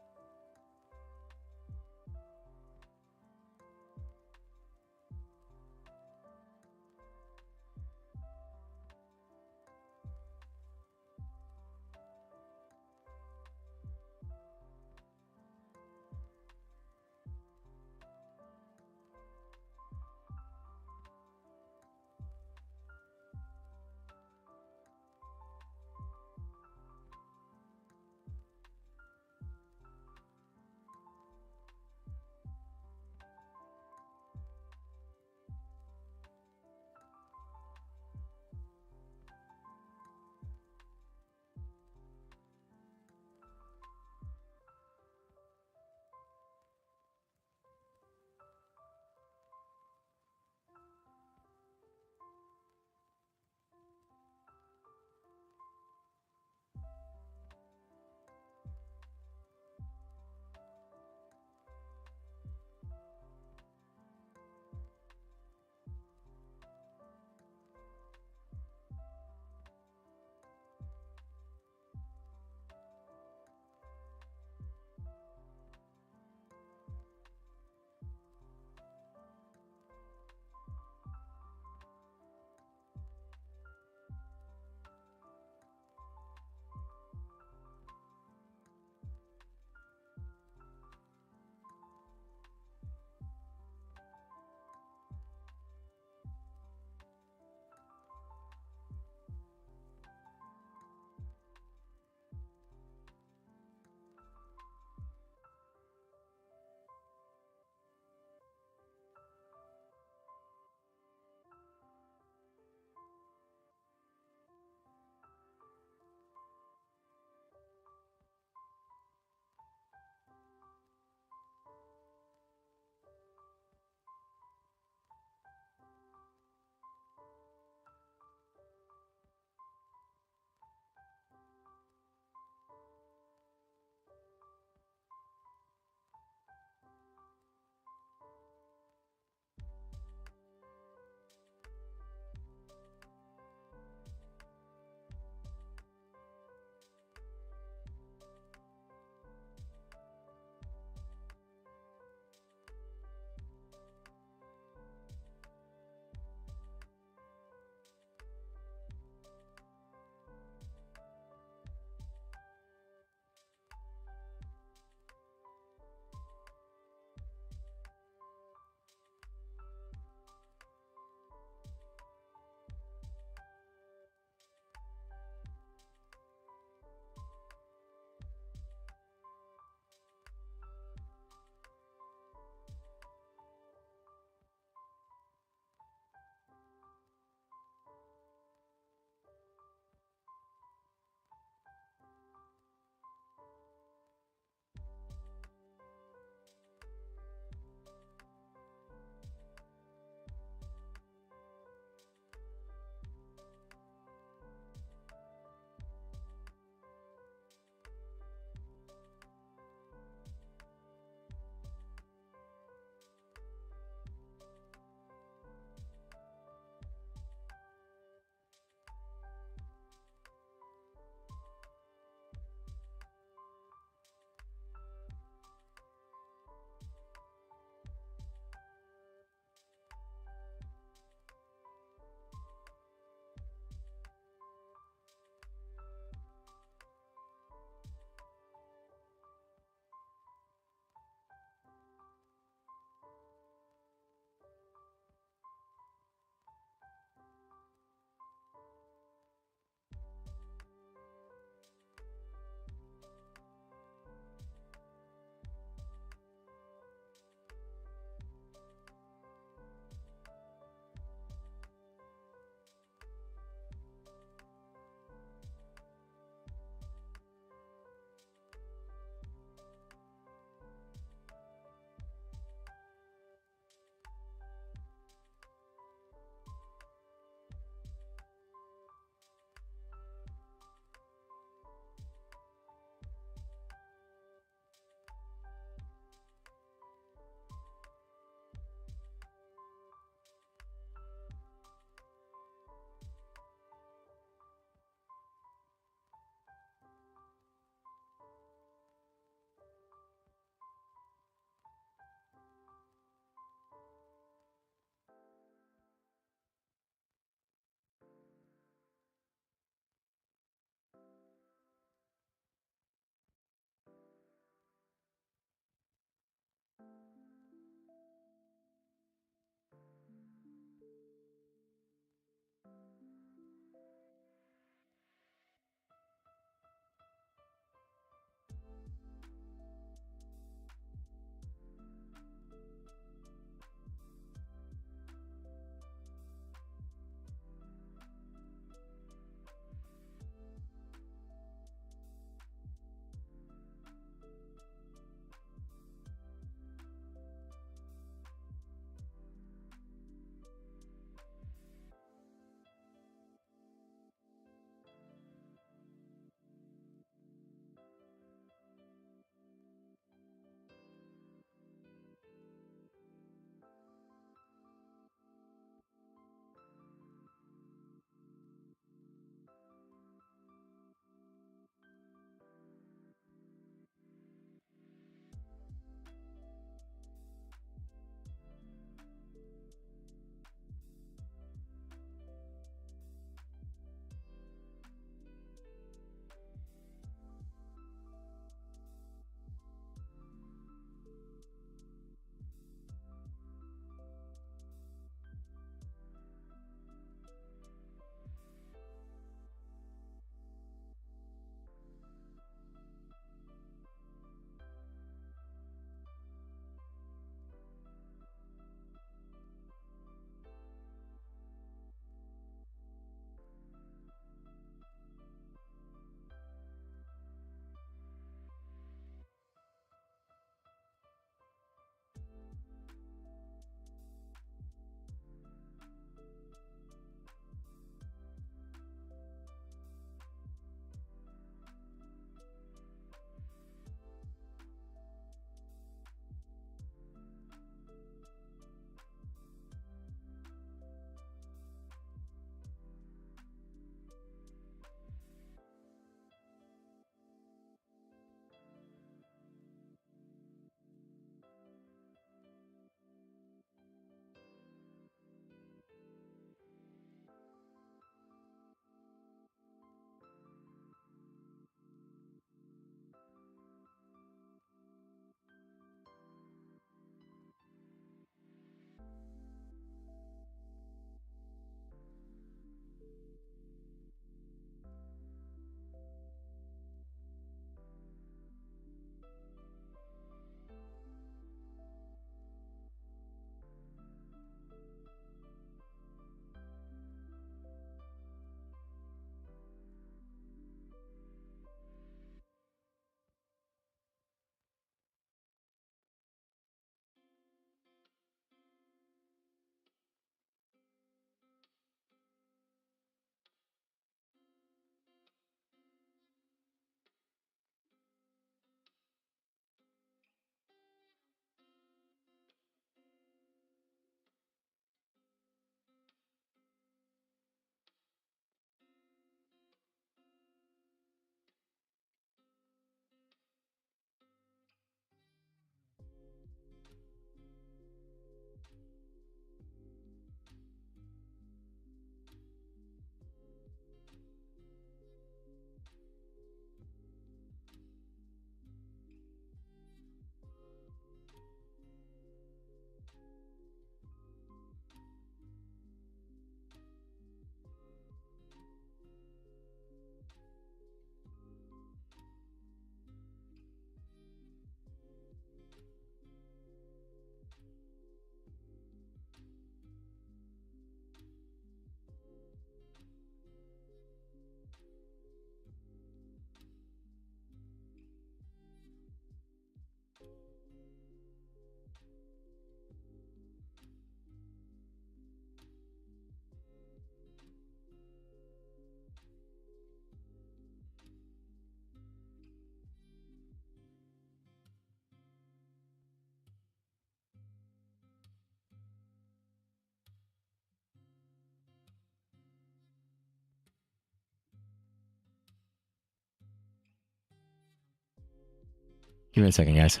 Give me a second, guys.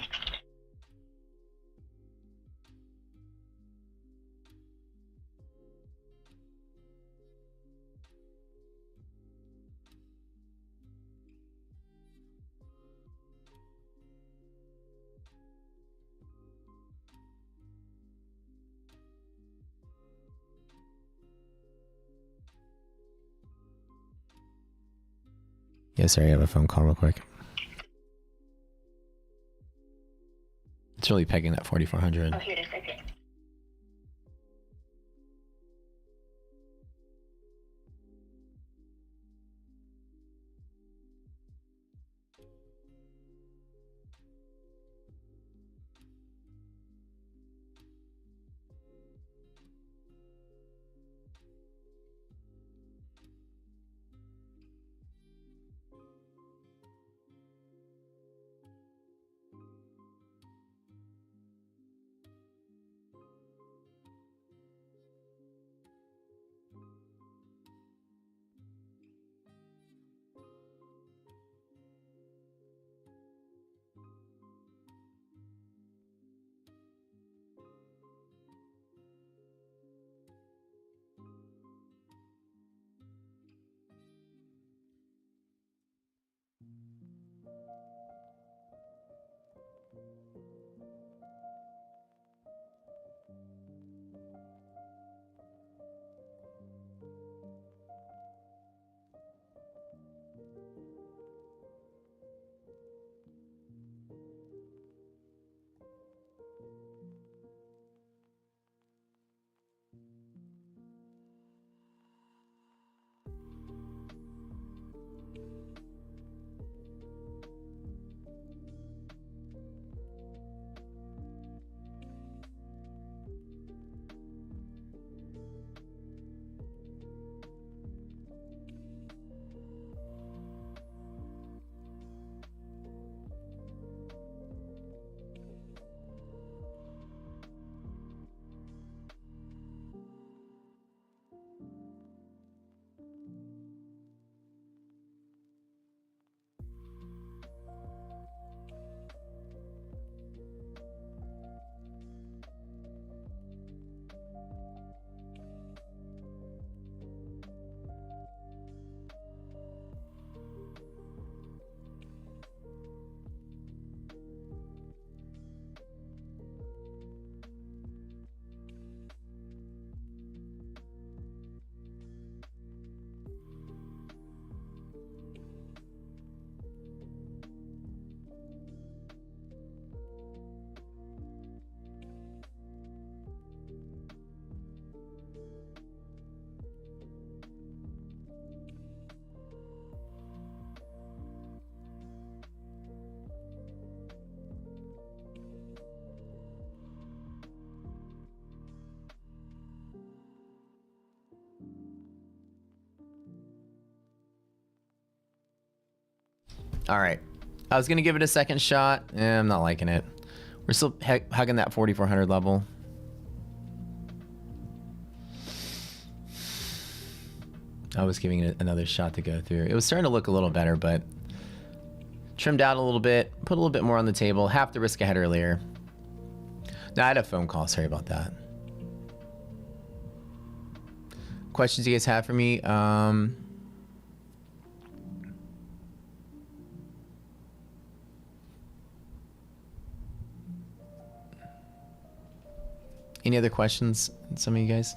Yeah, sorry, I have a phone call real quick. It's really pegging that 4,400. Oh, here it is. Okay. All right. I was going to give it a second shot. I'm not liking it. We're still hugging that 4,400 level. I was giving it another shot to go through. It was starting to look a little better, but trimmed out a little bit, put a little bit more on the table, half the risk I had earlier. No, I had a phone call. Sorry about that. Questions you guys have for me? Any other questions, some of you guys?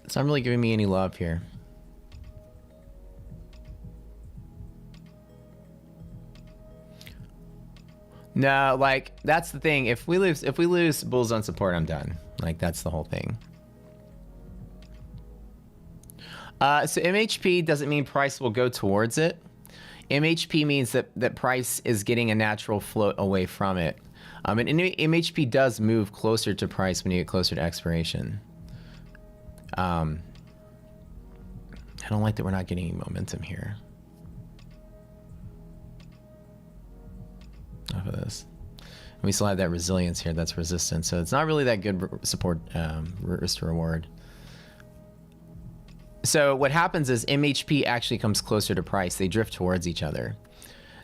It's not really giving me any love here. No, like that's the thing. If we lose bulls on support, I'm done. Like that's the whole thing. So MHP doesn't mean price will go towards it. MHP means that price is getting a natural float away from it. And MHP does move closer to price when you get closer to expiration. I don't like that we're not getting any momentum here. Off of this. And we still have that resilience here, that's resistance. So it's not really that good support, risk to reward. So what happens is MHP actually comes closer to price. They drift towards each other.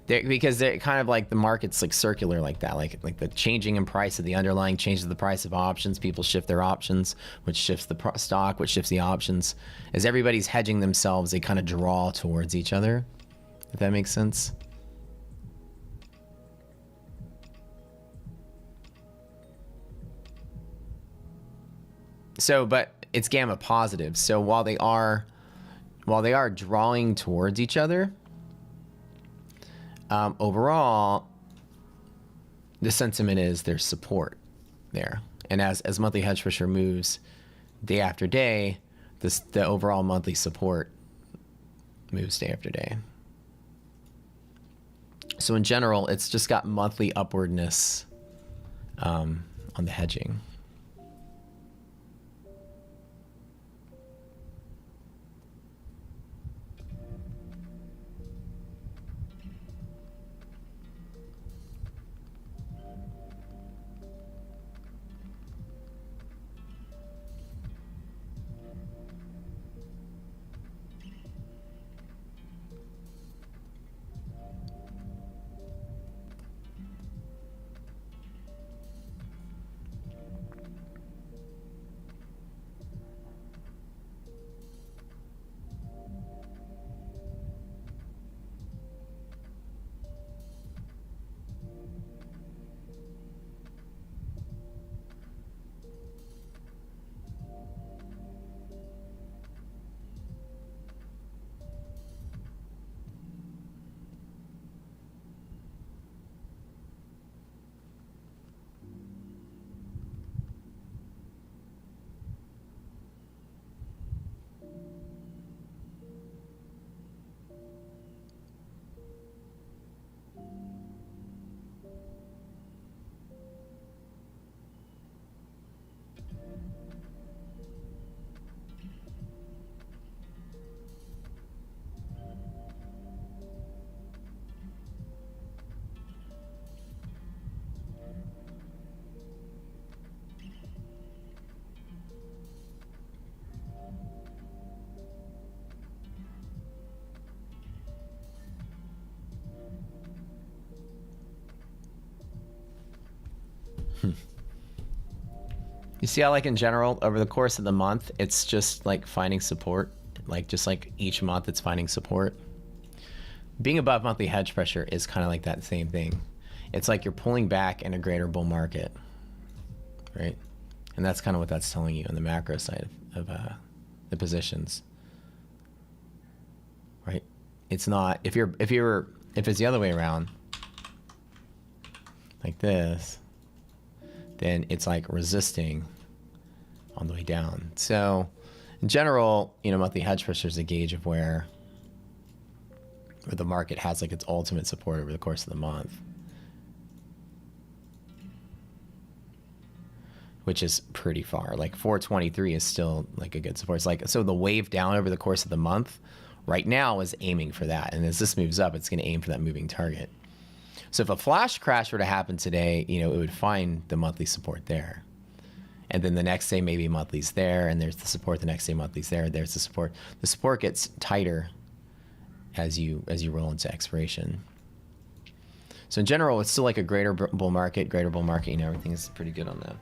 Because they're kind of like the market's like circular like that. Like the changing in price of the underlying changes the price of options. People shift their options, which shifts the stock, which shifts the options. As everybody's hedging themselves, they kind of draw towards each other. If that makes sense. So, but it's gamma positive. So while they are drawing towards each other, overall, the sentiment is there's support there. And as monthly hedge pressure moves day after day, the overall monthly support moves day after day. So in general, it's just got monthly upwardness on the hedging. You see how like in general, over the course of the month, it's just like finding support. Like just like each month it's finding support. Being above monthly hedge pressure is kind of like that same thing. It's like you're pulling back in a greater bull market, right? And that's kind of what that's telling you on the macro side of the positions, right? It's not, if it's the other way around, like this, then it's like resisting on the way down. So in general, monthly hedge pressure is a gauge of where the market has like its ultimate support over the course of the month, which is pretty far. Like 423 is still like a good support. It's like, so the wave down over the course of the month right now is aiming for that. And as this moves up, it's going to aim for that moving target. So if a flash crash were to happen today, it would find the monthly support there. And then the next day, maybe monthly's there, and there's the support. The next day, monthly's there, there's the support. The support gets tighter as you roll into expiration. So in general, it's still like a greater bull market, everything is pretty good on that.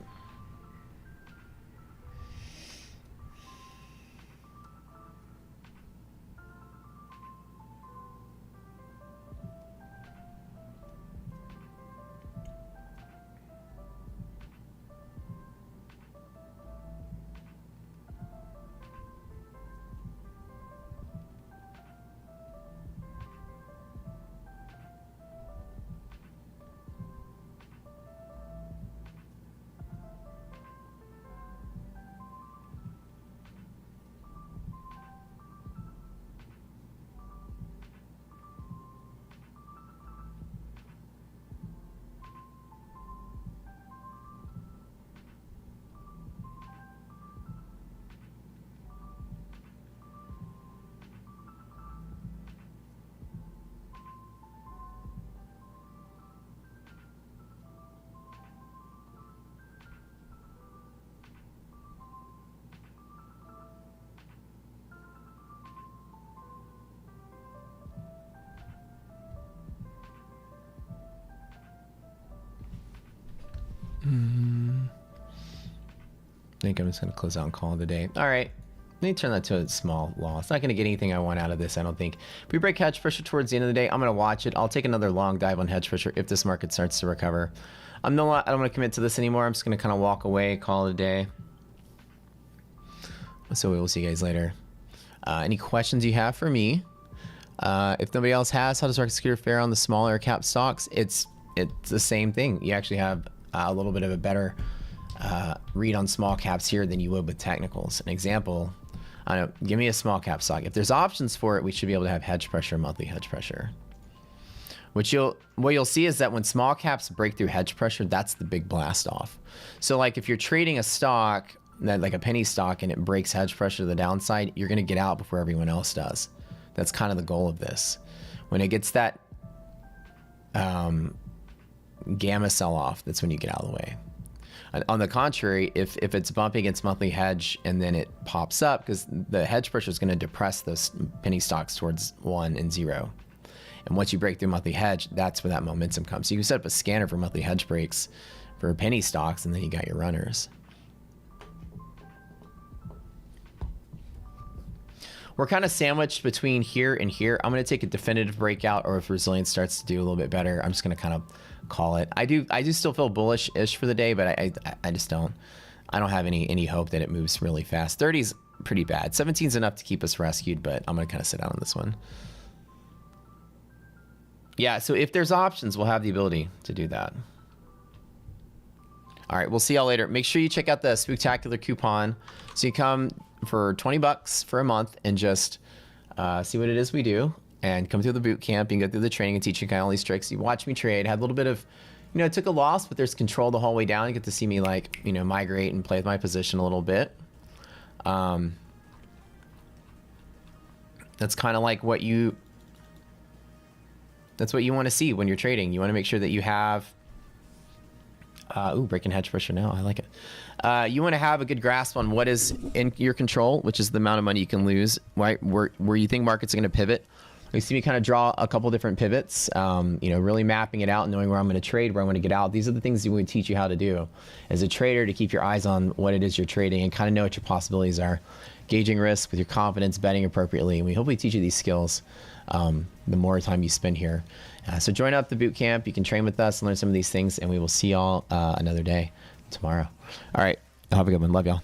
think I'm just going to close out and call it a day. All right. Let me turn that to a small loss. Not going to get anything I want out of this, I don't think. If we break hedge pressure towards the end of the day, I'm going to watch it. I'll take another long dive on hedge pressure if this market starts to recover. I don't want to commit to this anymore. I'm just going to kind of walk away, call it a day. So we will see you guys later. Any questions you have for me? If nobody else has, how does market secure fare on the smaller cap stocks? It's the same thing. You actually have a little bit of a better read on small caps here than you would with technicals. An example, I don't know, give me a small cap stock. If there's options for it, we should be able to have hedge pressure, monthly hedge pressure. What you'll see is that when small caps break through hedge pressure, that's the big blast off. So like if you're trading a stock, like a penny stock, and it breaks hedge pressure to the downside, you're going to get out before everyone else does. That's kind of the goal of this. When it gets that gamma sell off, that's when you get out of the way. On the contrary, if it's bumping against monthly hedge and then it pops up, because the hedge pressure is going to depress those penny stocks towards 1 and 0. And once you break through monthly hedge, that's where that momentum comes. So you can set up a scanner for monthly hedge breaks for penny stocks, and then you got your runners. We're kind of sandwiched between here and here. I'm going to take a definitive breakout, or if resilience starts to do a little bit better, I'm just going to kind of call it. I do still feel bullish-ish for the day, but I just don't. I don't have any hope that it moves really fast. 30's pretty bad. 17's enough to keep us rescued, but I'm going to kind of sit out on this one. Yeah, so if there's options, we'll have the ability to do that. All right, we'll see y'all later. Make sure you check out the Spooktacular coupon. So you come for 20 bucks for a month and just see what it is we do, and come through the boot camp. You can go through the training and teaching kind of all these tricks. You watch me trade. Had a little bit of, took a loss, but there's control the whole way down. You get to see me migrate and play with my position a little bit. That's kind of like that's what you want to see when you're trading. You want to make sure that you have, breaking hedge pressure now. I like it. You want to have a good grasp on what is in your control, which is the amount of money you can lose, right? Where you think markets are going to pivot. You see me kind of draw a couple different pivots, really mapping it out and knowing where I'm going to trade, where I want to get out. These are the things we would teach you how to do as a trader, to keep your eyes on what it is you're trading and kind of know what your possibilities are. Gauging risk with your confidence, betting appropriately. And we hopefully teach you these skills the more time you spend here. So join up the boot camp. You can train with us and learn some of these things, and we will see y'all another day tomorrow. All right. Have a good one. Love y'all.